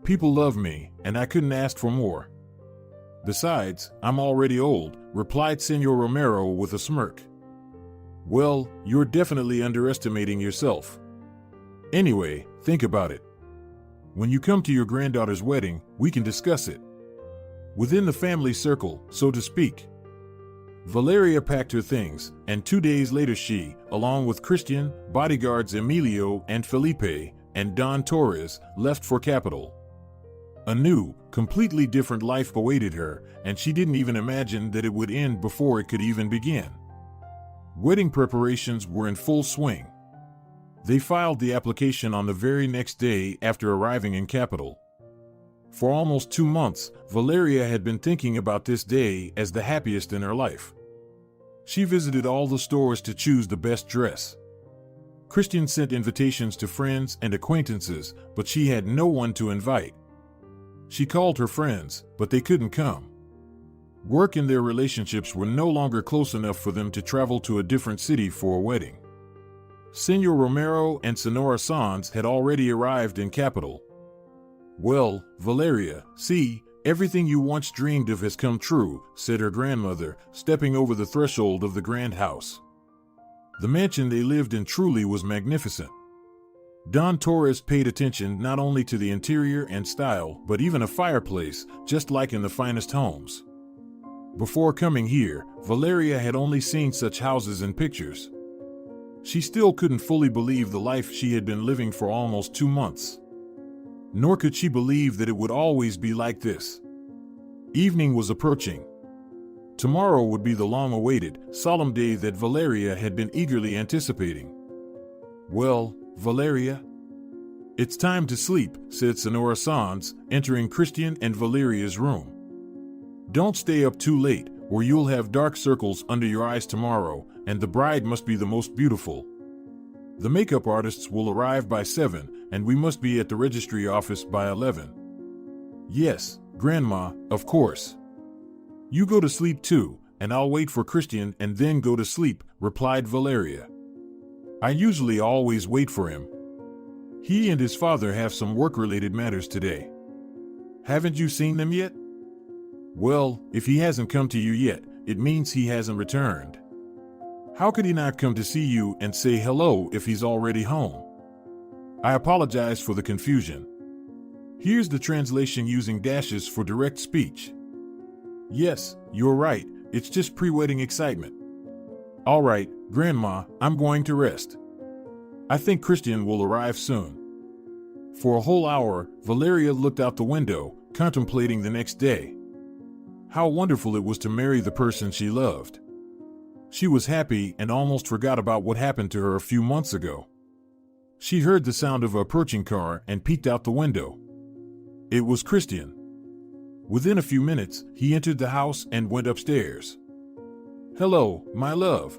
[SPEAKER 2] People love me, and I couldn't ask for more. Besides, I'm already old, replied Senor Romero with a smirk. Well, you're definitely underestimating yourself. Anyway, think about it. When you come to your granddaughter's wedding, we can discuss it. Within the family circle, so to speak. Valeria packed her things, and 2 days later she, along with Christian, bodyguards Emilio and Felipe, and Don Torres, left for Capital. A new, completely different life awaited her, and she didn't even imagine that it would end before it could even begin. Wedding preparations were in full swing. They filed the application on the very next day after arriving in Capital. For almost 2 months, Valeria had been thinking about this day as the happiest in her life. She visited all the stores to choose the best dress. Christian sent invitations to friends and acquaintances, but she had no one to invite. She called her friends, but they couldn't come. Work and their relationships were no longer close enough for them to travel to a different city for a wedding. Senor Romero and Senora Sanz had already arrived in Capital. Well, Valeria, see, everything you once dreamed of has come true, said her grandmother, stepping over the threshold of the grand house. The mansion they lived in truly was magnificent. Don Torres paid attention not only to the interior and style, but even a fireplace, just like in the finest homes. Before coming here, Valeria had only seen such houses in pictures. She still couldn't fully believe the life she had been living for almost 2 months. Nor could she believe that it would always be like this. Evening was approaching. Tomorrow would be the long-awaited, solemn day that Valeria had been eagerly anticipating. Well, Valeria? It's time to sleep, said Senora Sanz, entering Christian and Valeria's room. Don't stay up too late, or you'll have dark circles under your eyes tomorrow, and the bride must be the most beautiful. The makeup artists will arrive by 7, and we must be at the registry office by 11. Yes, Grandma, of course. You go to sleep too, and I'll wait for Christian and then go to sleep, replied Valeria. I usually always wait for him. He and his father have some work-related matters today. Haven't you seen them yet? Well, if he hasn't come to you yet, it means he hasn't returned. How could he not come to see you and say hello if he's already home? I apologize for the confusion. Here's the translation using dashes for direct speech. Yes, you're right, it's just pre-wedding excitement. All right, Grandma, I'm going to rest. I think Christian will arrive soon. For a whole hour, Valeria looked out the window, contemplating the next day. How wonderful it was to marry the person she loved. She was happy and almost forgot about what happened to her a few months ago. She heard the sound of an approaching car and peeked out the window. It was Christian. Within a few minutes, he entered the house and went upstairs. Hello, my love.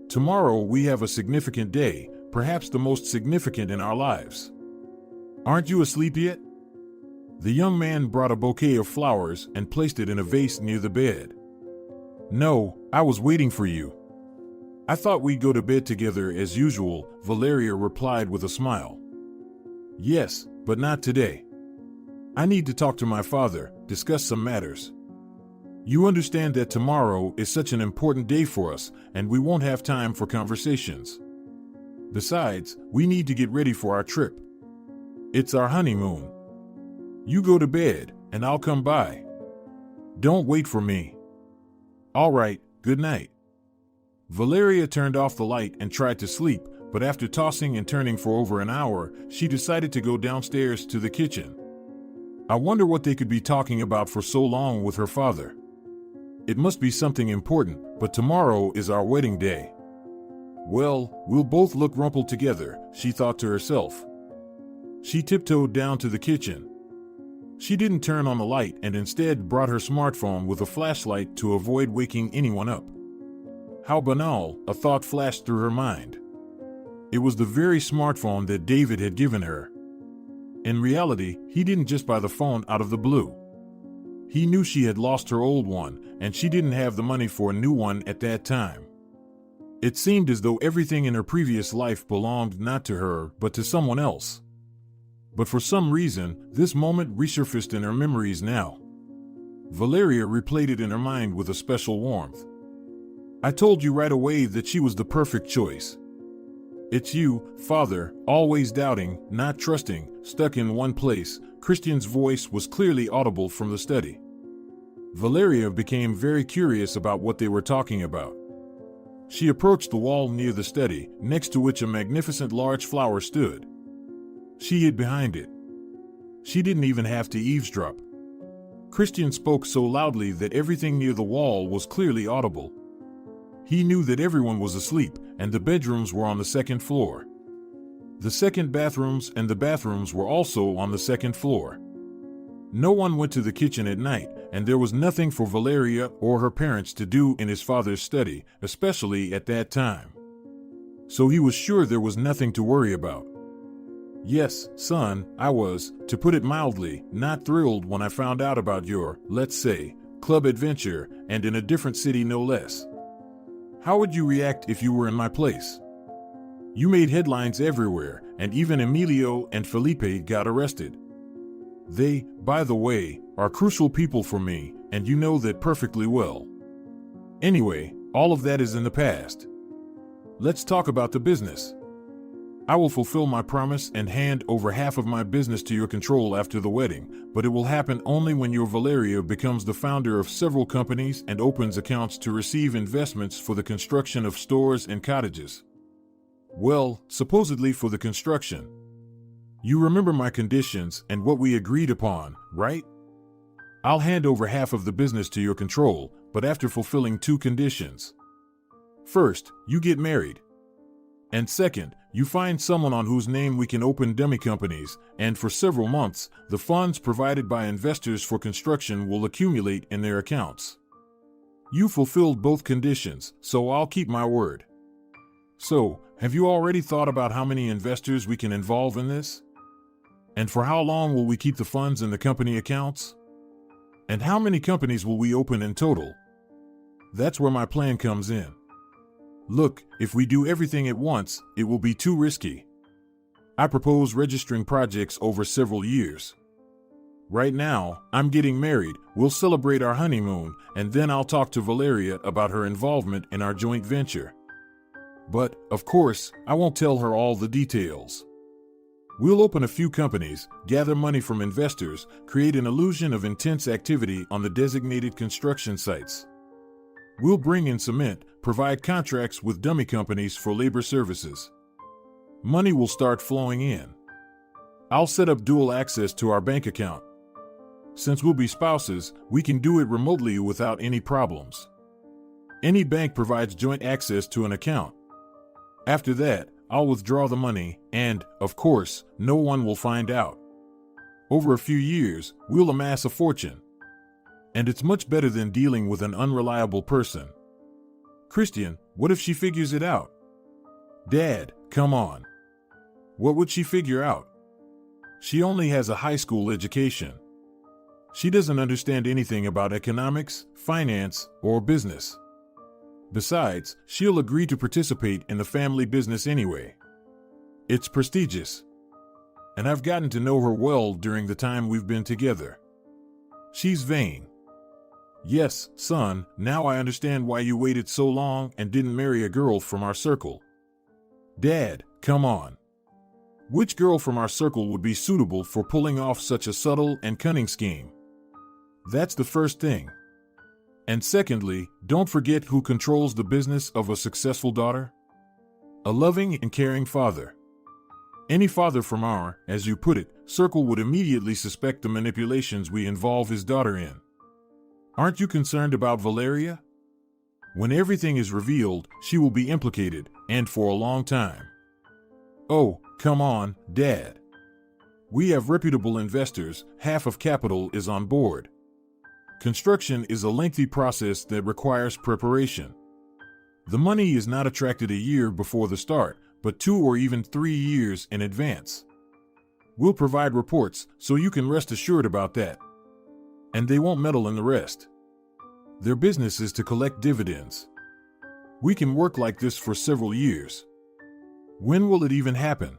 [SPEAKER 2] Tomorrow we have a significant day, perhaps the most significant in our lives. Aren't you asleep yet? The young man brought a bouquet of flowers and placed it in a vase near the bed. No, I was waiting for you. I thought we'd go to bed together as usual, Valeria replied with a smile. Yes, but not today. I need to talk to my father, discuss some matters. You understand that tomorrow is such an important day for us, and we won't have time for conversations. Besides, we need to get ready for our trip. It's our honeymoon. You go to bed, and I'll come by. Don't wait for me. All right, good night. Valeria turned off the light and tried to sleep, but after tossing and turning for over an hour, she decided to go downstairs to the kitchen. I wonder what they could be talking about for so long with her father. It must be something important, but tomorrow is our wedding day. Well, we'll both look rumpled together, she thought to herself. She tiptoed down to the kitchen. She didn't turn on the light and instead brought her smartphone with a flashlight to avoid waking anyone up. How banal, a thought flashed through her mind. It was the very smartphone that David had given her. In reality, he didn't just buy the phone out of the blue. He knew she had lost her old one, and she didn't have the money for a new one at that time. It seemed as though everything in her previous life belonged not to her, but to someone else. But for some reason, this moment resurfaced in her memories now. Valeria replayed it in her mind with a special warmth. I told you right away that she was the perfect choice. It's you, Father, always doubting, not trusting, stuck in one place. Christian's voice was clearly audible from the study. Valeria became very curious about what they were talking about. She approached the wall near the study, next to which a magnificent large flower stood. She hid behind it. She didn't even have to eavesdrop. Christian spoke so loudly that everything near the wall was clearly audible. He knew that everyone was asleep, and the bedrooms were on the second floor. The second bathrooms and the bathrooms were also on the second floor. No one went to the kitchen at night, and there was nothing for Valeria or her parents to do in his father's study, especially at that time. So he was sure there was nothing to worry about. Yes, son, I was, to put it mildly, not thrilled when I found out about your, let's say, club adventure, and in a different city no less. How would you react if you were in my place? You made headlines everywhere, and even Emilio and Felipe got arrested. They, by the way, are crucial people for me, and you know that perfectly well. Anyway, all of that is in the past. Let's talk about the business. I will fulfill my promise and hand over half of my business to your control after the wedding, but it will happen only when your Valeria becomes the founder of several companies and opens accounts to receive investments for the construction of stores and cottages. Well, supposedly for the construction. You remember my conditions and what we agreed upon, right? I'll hand over half of the business to your control, but after fulfilling two conditions. First, you get married. And second, You find someone on whose name we can open dummy companies, and for several months, the funds provided by investors for construction will accumulate in their accounts. You fulfilled both conditions, so I'll keep my word. So, have you already thought about how many investors we can involve in this? And for how long will we keep the funds in the company accounts? And how many companies will we open in total? That's where my plan comes in. Look, if we do everything at once, it will be too risky. I propose registering projects over several years. Right now, I'm getting married, we'll celebrate our honeymoon, and then I'll talk to Valeria about her involvement in our joint venture. But, of course, I won't tell her all the details. We'll open a few companies, gather money from investors, create an illusion of intense activity on the designated construction sites. We'll bring in cement, provide contracts with dummy companies for labor services. Money will start flowing in. I'll set up dual access to our bank account. Since we'll be spouses, we can do it remotely without any problems. Any bank provides joint access to an account. After that, I'll withdraw the money, and, of course, no one will find out. Over a few years, we'll amass a fortune. And it's much better than dealing with an unreliable person. Christian, what if she figures it out? Dad, come on. What would she figure out? She only has a high school education. She doesn't understand anything about economics, finance, or business. Besides, she'll agree to participate in the family business anyway. It's prestigious. And I've gotten to know her well during the time we've been together. She's vain. Yes, son, now I understand why you waited so long and didn't marry a girl from our circle. Dad, come on. Which girl from our circle would be suitable for pulling off such a subtle and cunning scheme? That's the first thing. And secondly, don't forget who controls the business of a successful daughter. A loving and caring father. Any father from our, as you put it, circle would immediately suspect the manipulations we involve his daughter in. Aren't you concerned about Valeria? When everything is revealed, she will be implicated, and for a long time. Oh, come on, Dad. We have reputable investors, half of capital is on board. Construction is a lengthy process that requires preparation. The money is not attracted a year before the start, but 2 or even 3 years in advance. We'll provide reports, so you can rest assured about that. And they won't meddle in the rest. Their business is to collect dividends. We can work like this for several years. When will it even happen?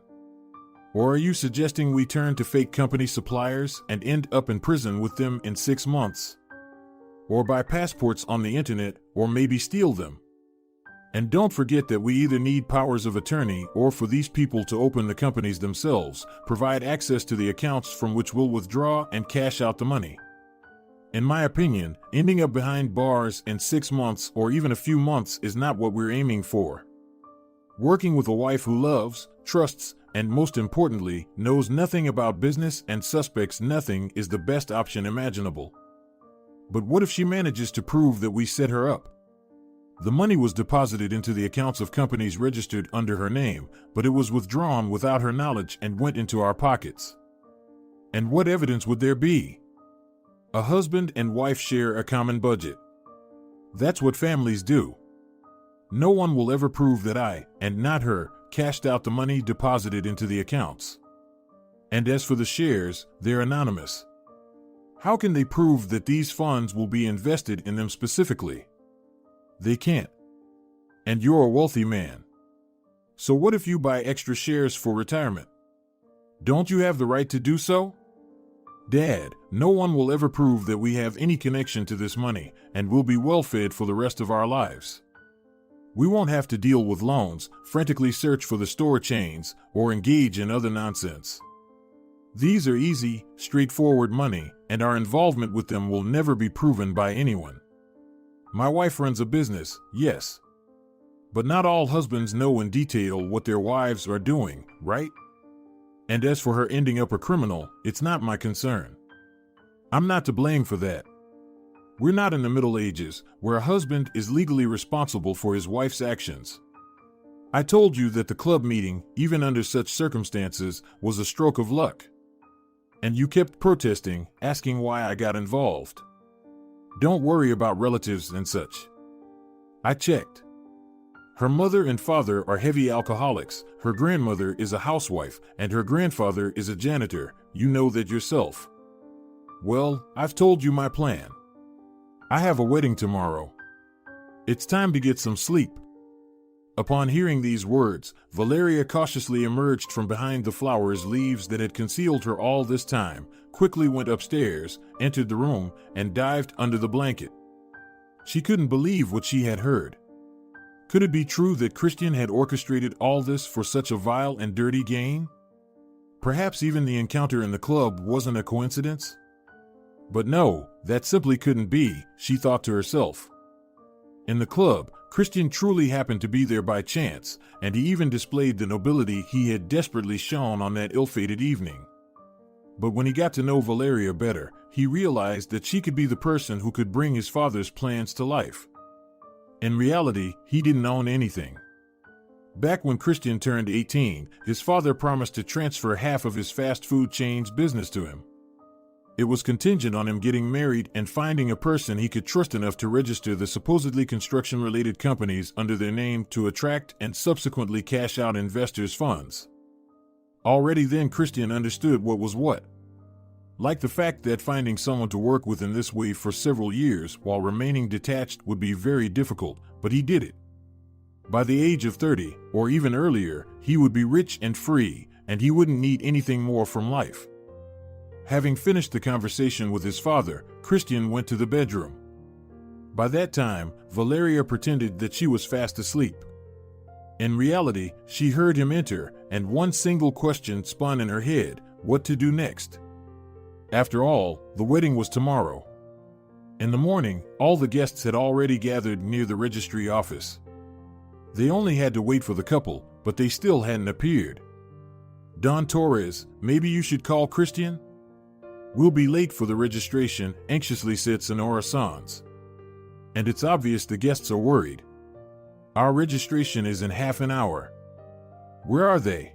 [SPEAKER 2] Or are you suggesting we turn to fake company suppliers and end up in prison with them in 6 months? Or buy passports on the internet, or maybe steal them? And don't forget that we either need powers of attorney or for these people to open the companies themselves, provide access to the accounts from which we'll withdraw and cash out the money. In my opinion, ending up behind bars in 6 months or even a few months is not what we're aiming for. Working with a wife who loves, trusts, and most importantly, knows nothing about business and suspects nothing is the best option imaginable. But what if she manages to prove that we set her up? The money was deposited into the accounts of companies registered under her name, but it was withdrawn without her knowledge and went into our pockets. And what evidence would there be? A husband and wife share a common budget. That's what families do. No one will ever prove that I, and not her, cashed out the money deposited into the accounts. And as for the shares, they're anonymous. How can they prove that these funds will be invested in them specifically? They can't. And you're a wealthy man. So what if you buy extra shares for retirement? Don't you have the right to do so? Dad, no one will ever prove that we have any connection to this money, and we'll be well fed for the rest of our lives. We won't have to deal with loans, frantically search for the store chains, or engage in other nonsense. These are easy, straightforward money, and our involvement with them will never be proven by anyone. My wife runs a business, yes. But not all husbands know in detail what their wives are doing, right? And as for her ending up a criminal, it's not my concern. I'm not to blame for that. We're not in the Middle Ages, where a husband is legally responsible for his wife's actions. I told you that the club meeting, even under such circumstances, was a stroke of luck. And you kept protesting, asking why I got involved. Don't worry about relatives and such. I checked. Her mother and father are heavy alcoholics, her grandmother is a housewife, and her grandfather is a janitor. You know that yourself. Well, I've told you my plan. I have a wedding tomorrow. It's time to get some sleep. Upon hearing these words, Valeria cautiously emerged from behind the flowers leaves that had concealed her all this time, quickly went upstairs, entered the room, and dived under the blanket. She couldn't believe what she had heard. Could it be true that Christian had orchestrated all this for such a vile and dirty gain? Perhaps even the encounter in the club wasn't a coincidence? But no, that simply couldn't be, she thought to herself. In the club, Christian truly happened to be there by chance, and he even displayed the nobility he had desperately shown on that ill-fated evening. But when he got to know Valeria better, he realized that she could be the person who could bring his father's plans to life. In reality, he didn't own anything. Back when Christian turned 18, his father promised to transfer half of his fast food chain's business to him. It was contingent on him getting married and finding a person he could trust enough to register the supposedly construction-related companies under their name to attract and subsequently cash out investors' funds. Already then Christian understood what was what. Like the fact that finding someone to work with in this way for several years while remaining detached would be very difficult, but he did it. By the age of 30, or even earlier, he would be rich and free, and he wouldn't need anything more from life. Having finished the conversation with his father, Christian went to the bedroom. By that time, Valeria pretended that she was fast asleep. In reality, she heard him enter, and one single question spun in her head: what to do next? After all, the wedding was tomorrow. In the morning, all the guests had already gathered near the registry office. They only had to wait for the couple, but they still hadn't appeared. Don Torres, maybe you should call Christian? We'll be late for the registration, anxiously said Senora Sanz. And it's obvious the guests are worried. Our registration is in half an hour. Where are they?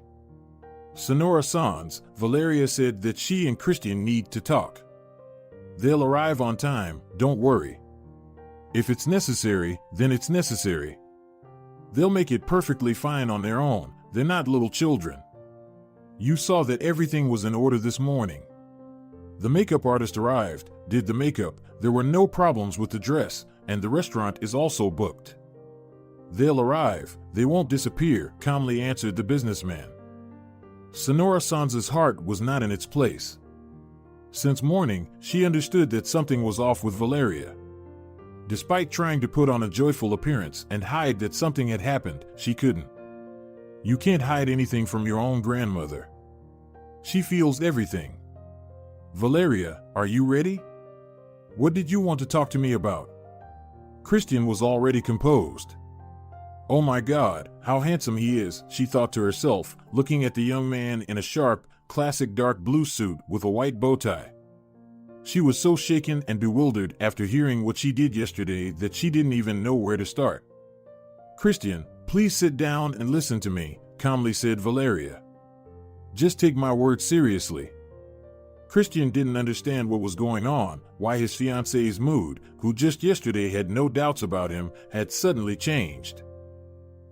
[SPEAKER 2] Senora Sanz, Valeria said that she and Christian need to talk. They'll arrive on time, don't worry. If it's necessary, then it's necessary. They'll make it perfectly fine on their own, they're not little children. You saw that everything was in order this morning. The makeup artist arrived, did the makeup, there were no problems with the dress, and the restaurant is also booked. They'll arrive, they won't disappear, calmly answered the businessman. Senora Sanz's heart was not in its place. Since morning, she understood that something was off with Valeria. Despite trying to put on a joyful appearance and hide that something had happened, she couldn't. You can't hide anything from your own grandmother. She feels everything. Valeria, are you ready? What did you want to talk to me about? Christian was already composed. Oh my God, how handsome he is, she thought to herself, looking at the young man in a sharp, classic dark blue suit with a white bow tie. She was so shaken and bewildered after hearing what she did yesterday that she didn't even know where to start. Christian, please sit down and listen to me, calmly said Valeria. Just take my words seriously. Christian didn't understand what was going on, why his fiancée's mood, who just yesterday had no doubts about him, had suddenly changed.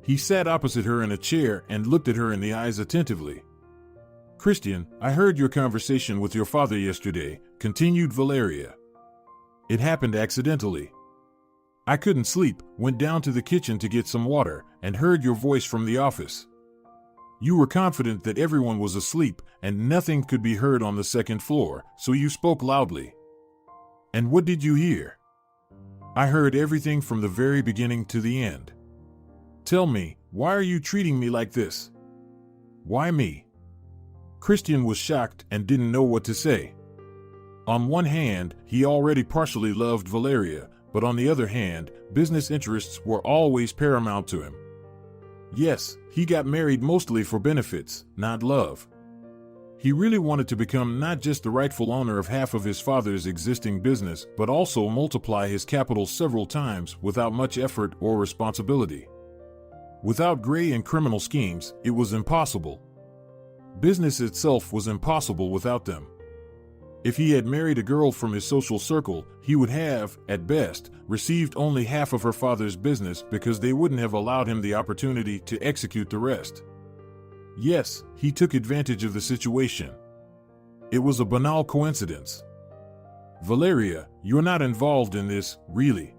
[SPEAKER 2] He sat opposite her in a chair and looked at her in the eyes attentively. Christian, I heard your conversation with your father yesterday, continued Valeria. It happened accidentally. I couldn't sleep, went down to the kitchen to get some water, and heard your voice from the office. You were confident that everyone was asleep and nothing could be heard on the second floor, so you spoke loudly. And what did you hear? I heard everything from the very beginning to the end. Tell me, why are you treating me like this? Why me? Christian was shocked and didn't know what to say. On one hand, he already partially loved Valeria, but on the other hand, business interests were always paramount to him. Yes, he got married mostly for benefits, not love. He really wanted to become not just the rightful owner of half of his father's existing business, but also multiply his capital several times without much effort or responsibility. Without gray and criminal schemes, it was impossible. Business itself was impossible without them. If he had married a girl from his social circle, he would have, at best, received only half of her father's business because they wouldn't have allowed him the opportunity to execute the rest. Yes, he took advantage of the situation. It was a banal coincidence. Valeria, you're not involved in this, really.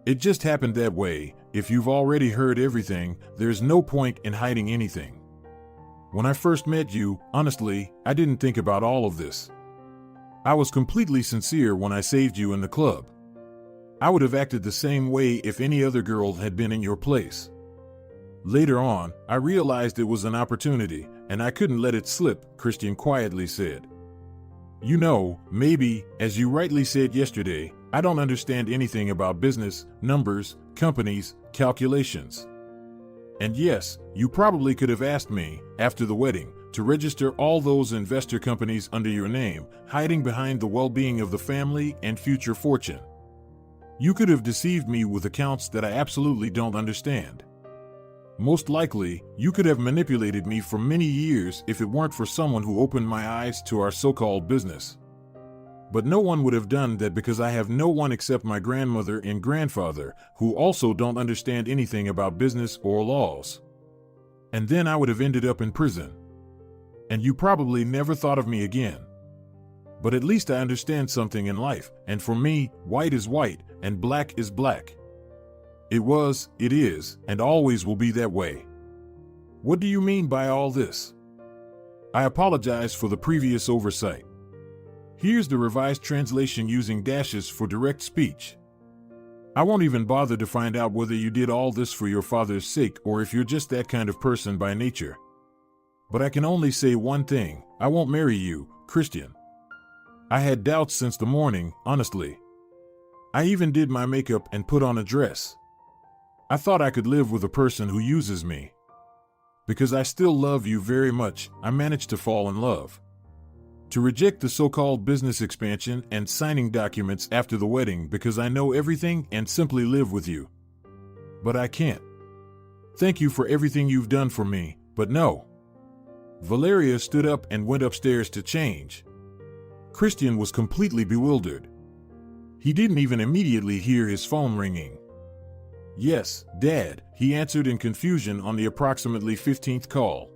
[SPEAKER 2] It just happened that way. If you've already heard everything, there's no point in hiding anything. When I first met you, honestly, I didn't think about all of this. I was completely sincere when I saved you in the club. I would have acted the same way if any other girl had been in your place. Later on, I realized it was an opportunity, and I couldn't let it slip, Christian quietly said. You know, maybe, as you rightly said yesterday, I don't understand anything about business, numbers, companies, calculations. And yes, you probably could have asked me, after the wedding, to register all those investor companies under your name, hiding behind the well-being of the family and future fortune. You could have deceived me with accounts that I absolutely don't understand. Most likely, you could have manipulated me for many years if it weren't for someone who opened my eyes to our so-called business. But no one would have done that because I have no one except my grandmother and grandfather, who also don't understand anything about business or laws. And then I would have ended up in prison. And you probably never thought of me again. But at least I understand something in life, and for me, white is white, and black is black. It was, it is, and always will be that way. What do you mean by all this? I apologize for the previous oversight. Here's the revised translation using dashes for direct speech. I won't even bother to find out whether you did all this for your father's sake or if you're just that kind of person by nature. But I can only say one thing, I won't marry you, Christian. I had doubts since the morning, honestly. I even did my makeup and put on a dress. I thought I could live with a person who uses me. Because I still love you very much, I managed to fall in love. To reject the so-called business expansion and signing documents after the wedding because I know everything and simply live with you. But I can't. Thank you for everything you've done for me, but no. Valeria stood up and went upstairs to change. Christian was completely bewildered. He didn't even immediately hear his phone ringing. Yes, Dad, he answered in confusion on the approximately 15th call.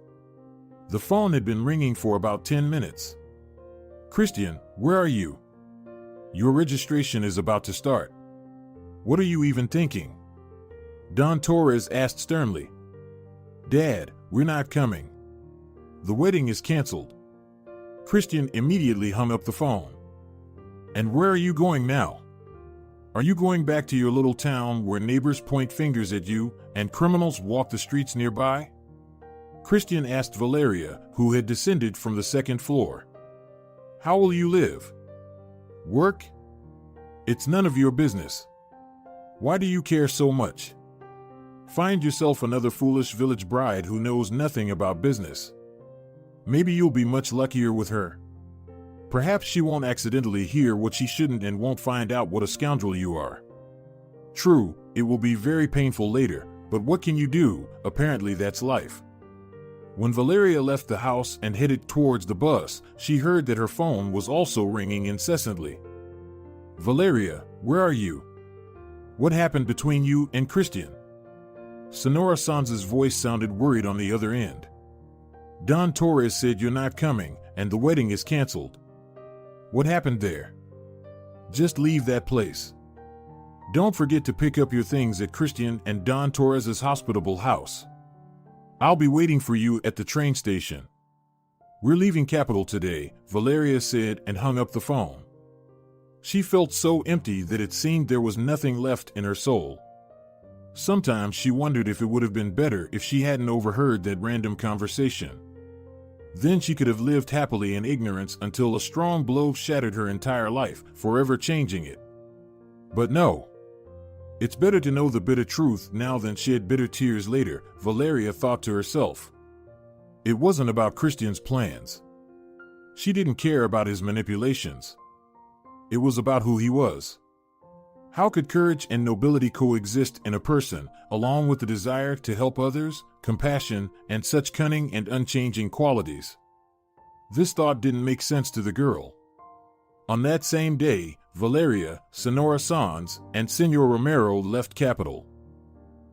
[SPEAKER 2] The phone had been ringing for about 10 minutes. Christian, where are you? Your registration is about to start. What are you even thinking? Don Torres asked sternly. Dad, we're not coming. The wedding is canceled. Christian immediately hung up the phone. And where are you going now? Are you going back to your little town where neighbors point fingers at you and criminals walk the streets nearby? Christian asked Valeria, who had descended from the second floor. How will you live? Work? It's none of your business. Why do you care so much? Find yourself another foolish village bride who knows nothing about business. Maybe you'll be much luckier with her. Perhaps she won't accidentally hear what she shouldn't and won't find out what a scoundrel you are. True, it will be very painful later, but what can you do? Apparently that's life. When Valeria left the house and headed towards the bus, she heard that her phone was also ringing incessantly. Valeria, where are you? What happened between you and Christian? Senora Sanz's voice sounded worried on the other end. Don Torres said you're not coming, and the wedding is canceled. What happened there? Just leave that place. Don't forget to pick up your things at Christian and Don Torres's hospitable house. I'll be waiting for you at the train station. We're leaving Capital today, Valeria said and hung up the phone. She felt so empty that it seemed there was nothing left in her soul. Sometimes she wondered if it would have been better if she hadn't overheard that random conversation. Then she could have lived happily in ignorance until a strong blow shattered her entire life, forever changing it. But no. It's better to know the bitter truth now than shed bitter tears later, Valeria thought to herself. It wasn't about Christian's plans. She didn't care about his manipulations. It was about who he was. How could courage and nobility coexist in a person, along with the desire to help others, compassion, and such cunning and unchanging qualities? This thought didn't make sense to the girl. On that same day, Valeria, Senora Sanz, and Senor Romero left capital.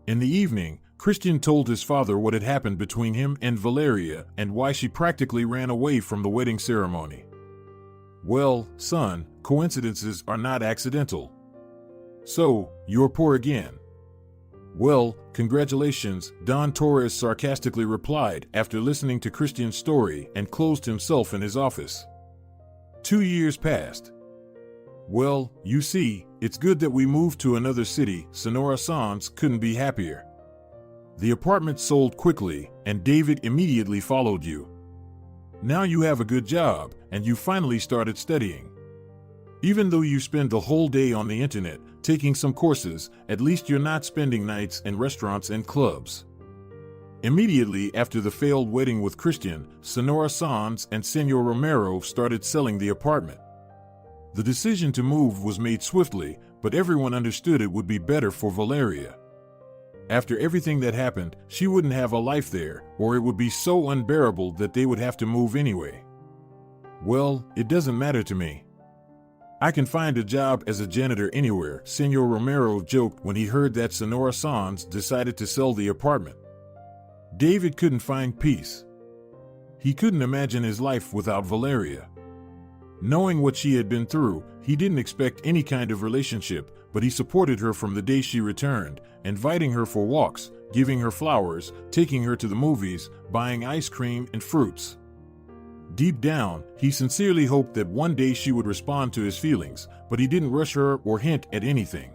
[SPEAKER 2] In the evening, Christian told his father what had happened between him and Valeria and why she practically ran away from the wedding ceremony. Well, son, coincidences are not accidental. So, you're poor again. Well, congratulations, Don Torres sarcastically replied after listening to Christian's story and closed himself in his office. 2 years passed. Well, you see, it's good that we moved to another city. Senora Sanz couldn't be happier. The apartment sold quickly, and David immediately followed you. Now you have a good job, and you finally started studying. Even though you spend the whole day on the internet, taking some courses, at least you're not spending nights in restaurants and clubs. Immediately after the failed wedding with Christian, Senora Sanz and Senor Romero started selling the apartment. The decision to move was made swiftly, but everyone understood it would be better for Valeria. After everything that happened, she wouldn't have a life there, or it would be so unbearable that they would have to move anyway. Well, it doesn't matter to me. I can find a job as a janitor anywhere, Senor Romero joked when he heard that Senora Sanz decided to sell the apartment. David couldn't find peace. He couldn't imagine his life without Valeria. Knowing what she had been through, he didn't expect any kind of relationship, but he supported her from the day she returned, inviting her for walks, giving her flowers, taking her to the movies, buying ice cream and fruits. Deep down, he sincerely hoped that one day she would respond to his feelings, but he didn't rush her or hint at anything.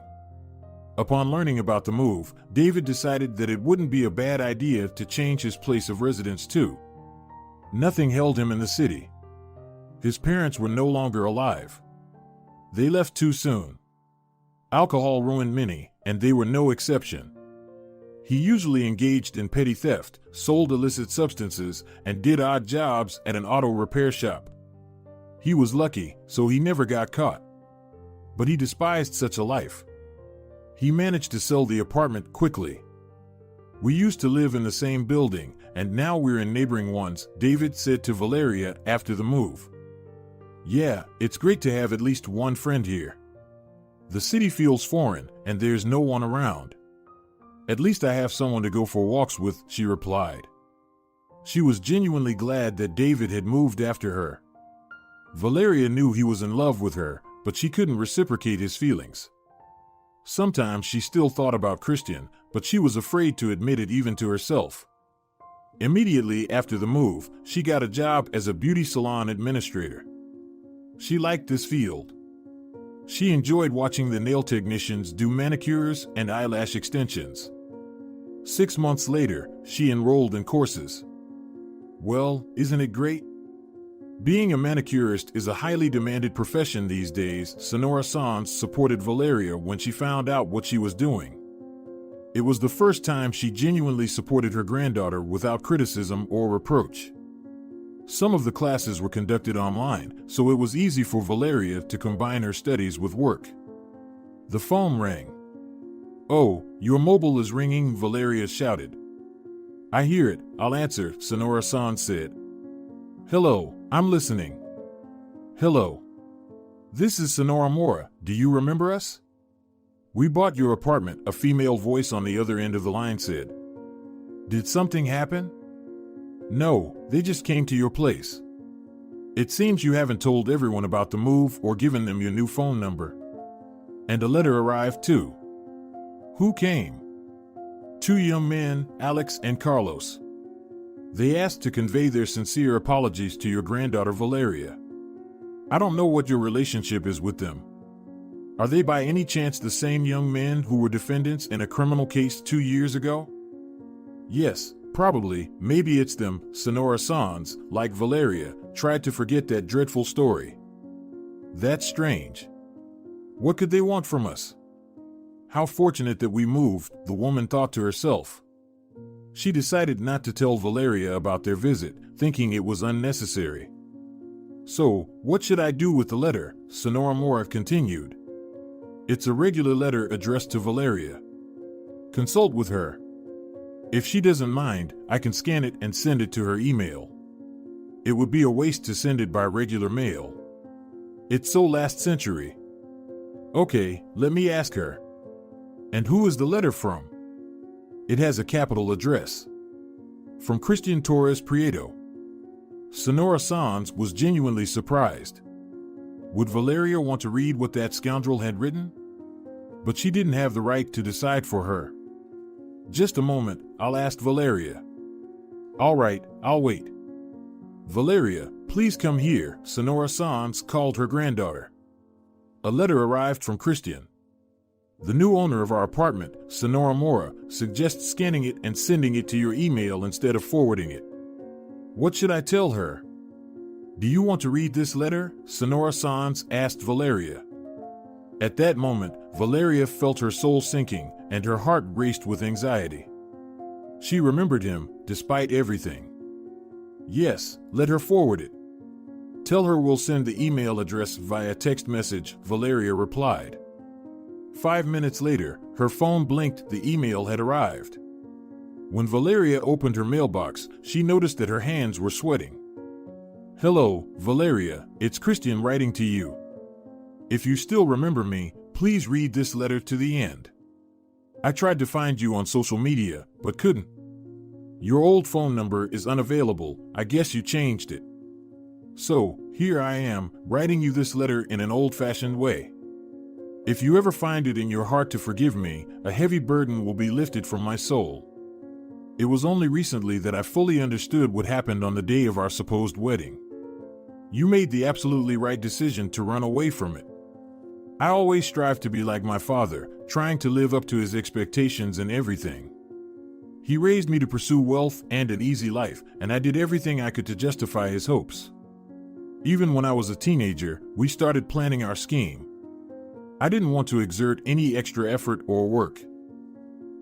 [SPEAKER 2] Upon learning about the move, David decided that it wouldn't be a bad idea to change his place of residence too. Nothing held him in the city. His parents were no longer alive. They left too soon. Alcohol ruined many, and they were no exception. He usually engaged in petty theft, sold illicit substances, and did odd jobs at an auto repair shop. He was lucky, so he never got caught. But he despised such a life. He managed to sell the apartment quickly. We used to live in the same building, and now we're in neighboring ones, David said to Valeria after the move. Yeah, it's great to have at least one friend here. The city feels foreign, and there's no one around. At least I have someone to go for walks with, she replied. She was genuinely glad that David had moved after her. Valeria knew he was in love with her, but she couldn't reciprocate his feelings. Sometimes she still thought about Christian, but she was afraid to admit it even to herself. Immediately after the move, she got a job as a beauty salon administrator. She liked this field. She enjoyed watching the nail technicians do manicures and eyelash extensions. 6 months later, she enrolled in courses. Well, isn't it great? Being a manicurist is a highly demanded profession these days. Senora Sanz supported Valeria when she found out what she was doing. It was the first time she genuinely supported her granddaughter without criticism or reproach. Some of the classes were conducted online, so it was easy for Valeria to combine her studies with work. The phone rang. "Oh, your mobile is ringing," Valeria shouted. "I hear it, I'll answer," Senora Sanz said. "Hello, I'm listening." "Hello. This is Senora Mora, do you remember us?" "We bought your apartment," a female voice on the other end of the line said. "Did something happen?" "No, they just came to your place. It seems you haven't told everyone about the move or given them your new phone number. And a letter arrived too." "Who came?" "Two young men, Alex and Carlos. They asked to convey their sincere apologies to your granddaughter Valeria. I don't know what your relationship is with them. Are they by any chance the same young men who were defendants in a criminal case 2 years ago?" "Yes, probably, maybe it's them." Senora Sanz, like Valeria, tried to forget that dreadful story. "That's strange. What could they want from us? How fortunate that we moved," the woman thought to herself. She decided not to tell Valeria about their visit, thinking it was unnecessary. "So, what should I do with the letter?" Senora Mora continued. It's a regular letter addressed to Valeria. Consult with her. If she doesn't mind, I can scan it and send it to her email. It would be a waste to send it by regular mail. It's so last century. Okay, let me ask her. And who is the letter from? It has a capital address. From Christian Torres Prieto. Senora Sanz was genuinely surprised. Would Valeria want to read what that scoundrel had written? But she didn't have the right to decide for her. Just a moment, I'll ask Valeria. All right, I'll wait. Valeria, please come here, Senora Sanz called her granddaughter. A letter arrived from Christian. The new owner of our apartment, Senora Mora, suggests scanning it and sending it to your email instead of forwarding it. What should I tell her? Do you want to read this letter? Senora Sanz asked Valeria. At that moment, Valeria felt her soul sinking and her heart raced with anxiety. She remembered him, despite everything. Yes, let her forward it. Tell her we'll send the email address via text message, Valeria replied. 5 minutes later, her phone blinked. The email had arrived. When Valeria opened her mailbox, she noticed that her hands were sweating. Hello, Valeria, it's Christian writing to you. If you still remember me, please read this letter to the end. I tried to find you on social media, but couldn't. Your old phone number is unavailable. I guess you changed it. So, here I am, writing you this letter in an old-fashioned way. If you ever find it in your heart to forgive me, a heavy burden will be lifted from my soul. It was only recently that I fully understood what happened on the day of our supposed wedding. You made the absolutely right decision to run away from it. I always strive to be like my father, trying to live up to his expectations in everything. He raised me to pursue wealth and an easy life, and I did everything I could to justify his hopes. Even when I was a teenager, we started planning our scheme. I didn't want to exert any extra effort or work.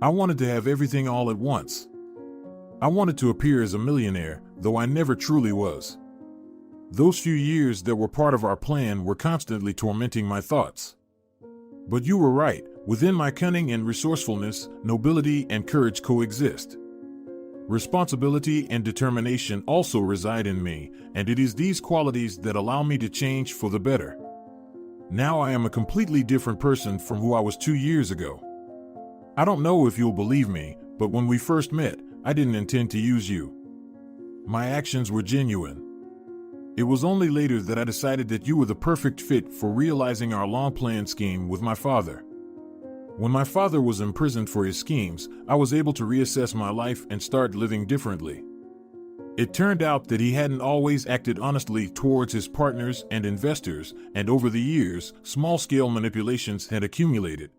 [SPEAKER 2] I wanted to have everything all at once. I wanted to appear as a millionaire, though I never truly was. Those few years that were part of our plan were constantly tormenting my thoughts. But you were right, within my cunning and resourcefulness, nobility and courage coexist. Responsibility and determination also reside in me, and it is these qualities that allow me to change for the better. Now I am a completely different person from who I was 2 years ago. I don't know if you'll believe me, but when we first met, I didn't intend to use you. My actions were genuine. It was only later that I decided that you were the perfect fit for realizing our long-planned scheme with my father. When my father was imprisoned for his schemes, I was able to reassess my life and start living differently. It turned out that he hadn't always acted honestly towards his partners and investors, and over the years, small-scale manipulations had accumulated.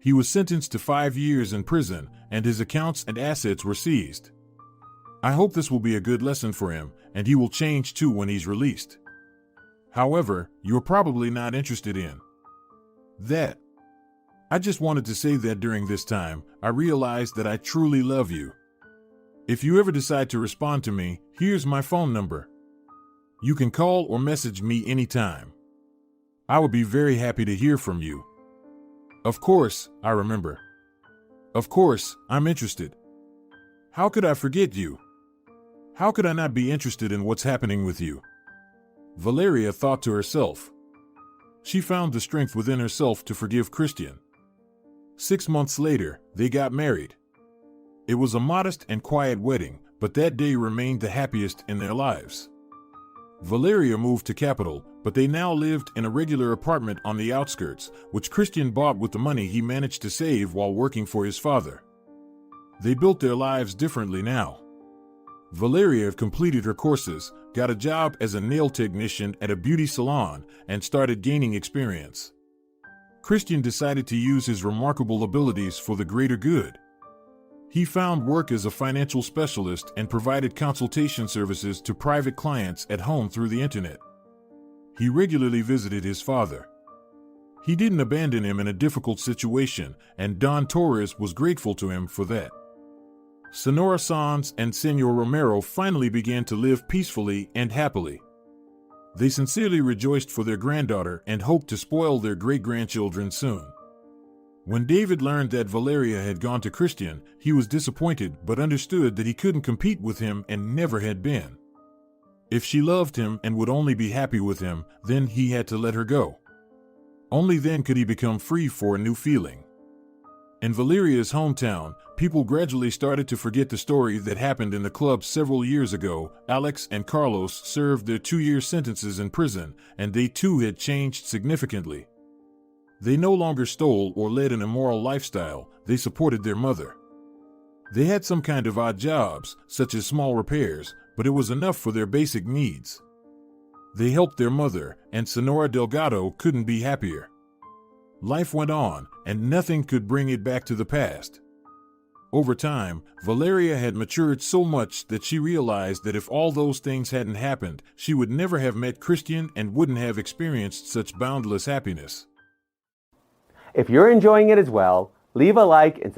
[SPEAKER 2] He was sentenced to 5 years in prison, and his accounts and assets were seized. I hope this will be a good lesson for him, and he will change too when he's released. However, you're probably not interested in that. I just wanted to say that during this time, I realized that I truly love you. If you ever decide to respond to me, here's my phone number. You can call or message me anytime. I would be very happy to hear from you. Of course, I remember. Of course, I'm interested. How could I forget you? How could I not be interested in what's happening with you? Valeria thought to herself. She found the strength within herself to forgive Christian. 6 months later, they got married. It was a modest and quiet wedding, but that day remained the happiest in their lives. Valeria moved to Capital, but they now lived in a regular apartment on the outskirts, which Christian bought with the money he managed to save while working for his father. They built their lives differently now. Valeria completed her courses, got a job as a nail technician at a beauty salon, and started gaining experience. Christian decided to use his remarkable abilities for the greater good. He found work as a financial specialist and provided consultation services to private clients at home through the internet. He regularly visited his father. He didn't abandon him in a difficult situation, and Don Torres was grateful to him for that. Senora Sanz and Senor Romero finally began to live peacefully and happily. They sincerely rejoiced for their granddaughter and hoped to spoil their great-grandchildren soon. When David learned that Valeria had gone to Christian, he was disappointed but understood that he couldn't compete with him and never had been. If she loved him and would only be happy with him, then he had to let her go. Only then could he become free for a new feeling. In Valeria's hometown, people gradually started to forget the story that happened in the club several years ago. Alex and Carlos served their 2-year sentences in prison, and they too had changed significantly. They no longer stole or led an immoral lifestyle, they supported their mother. They had some kind of odd jobs, such as small repairs, but it was enough for their basic needs. They helped their mother, and Senora Delgado couldn't be happier. Life went on, and nothing could bring it back to the past. Over time, Valeria had matured so much that she realized that if all those things hadn't happened, she would never have met Christian and wouldn't have experienced such boundless happiness.
[SPEAKER 1] If you're enjoying it as well, leave a like and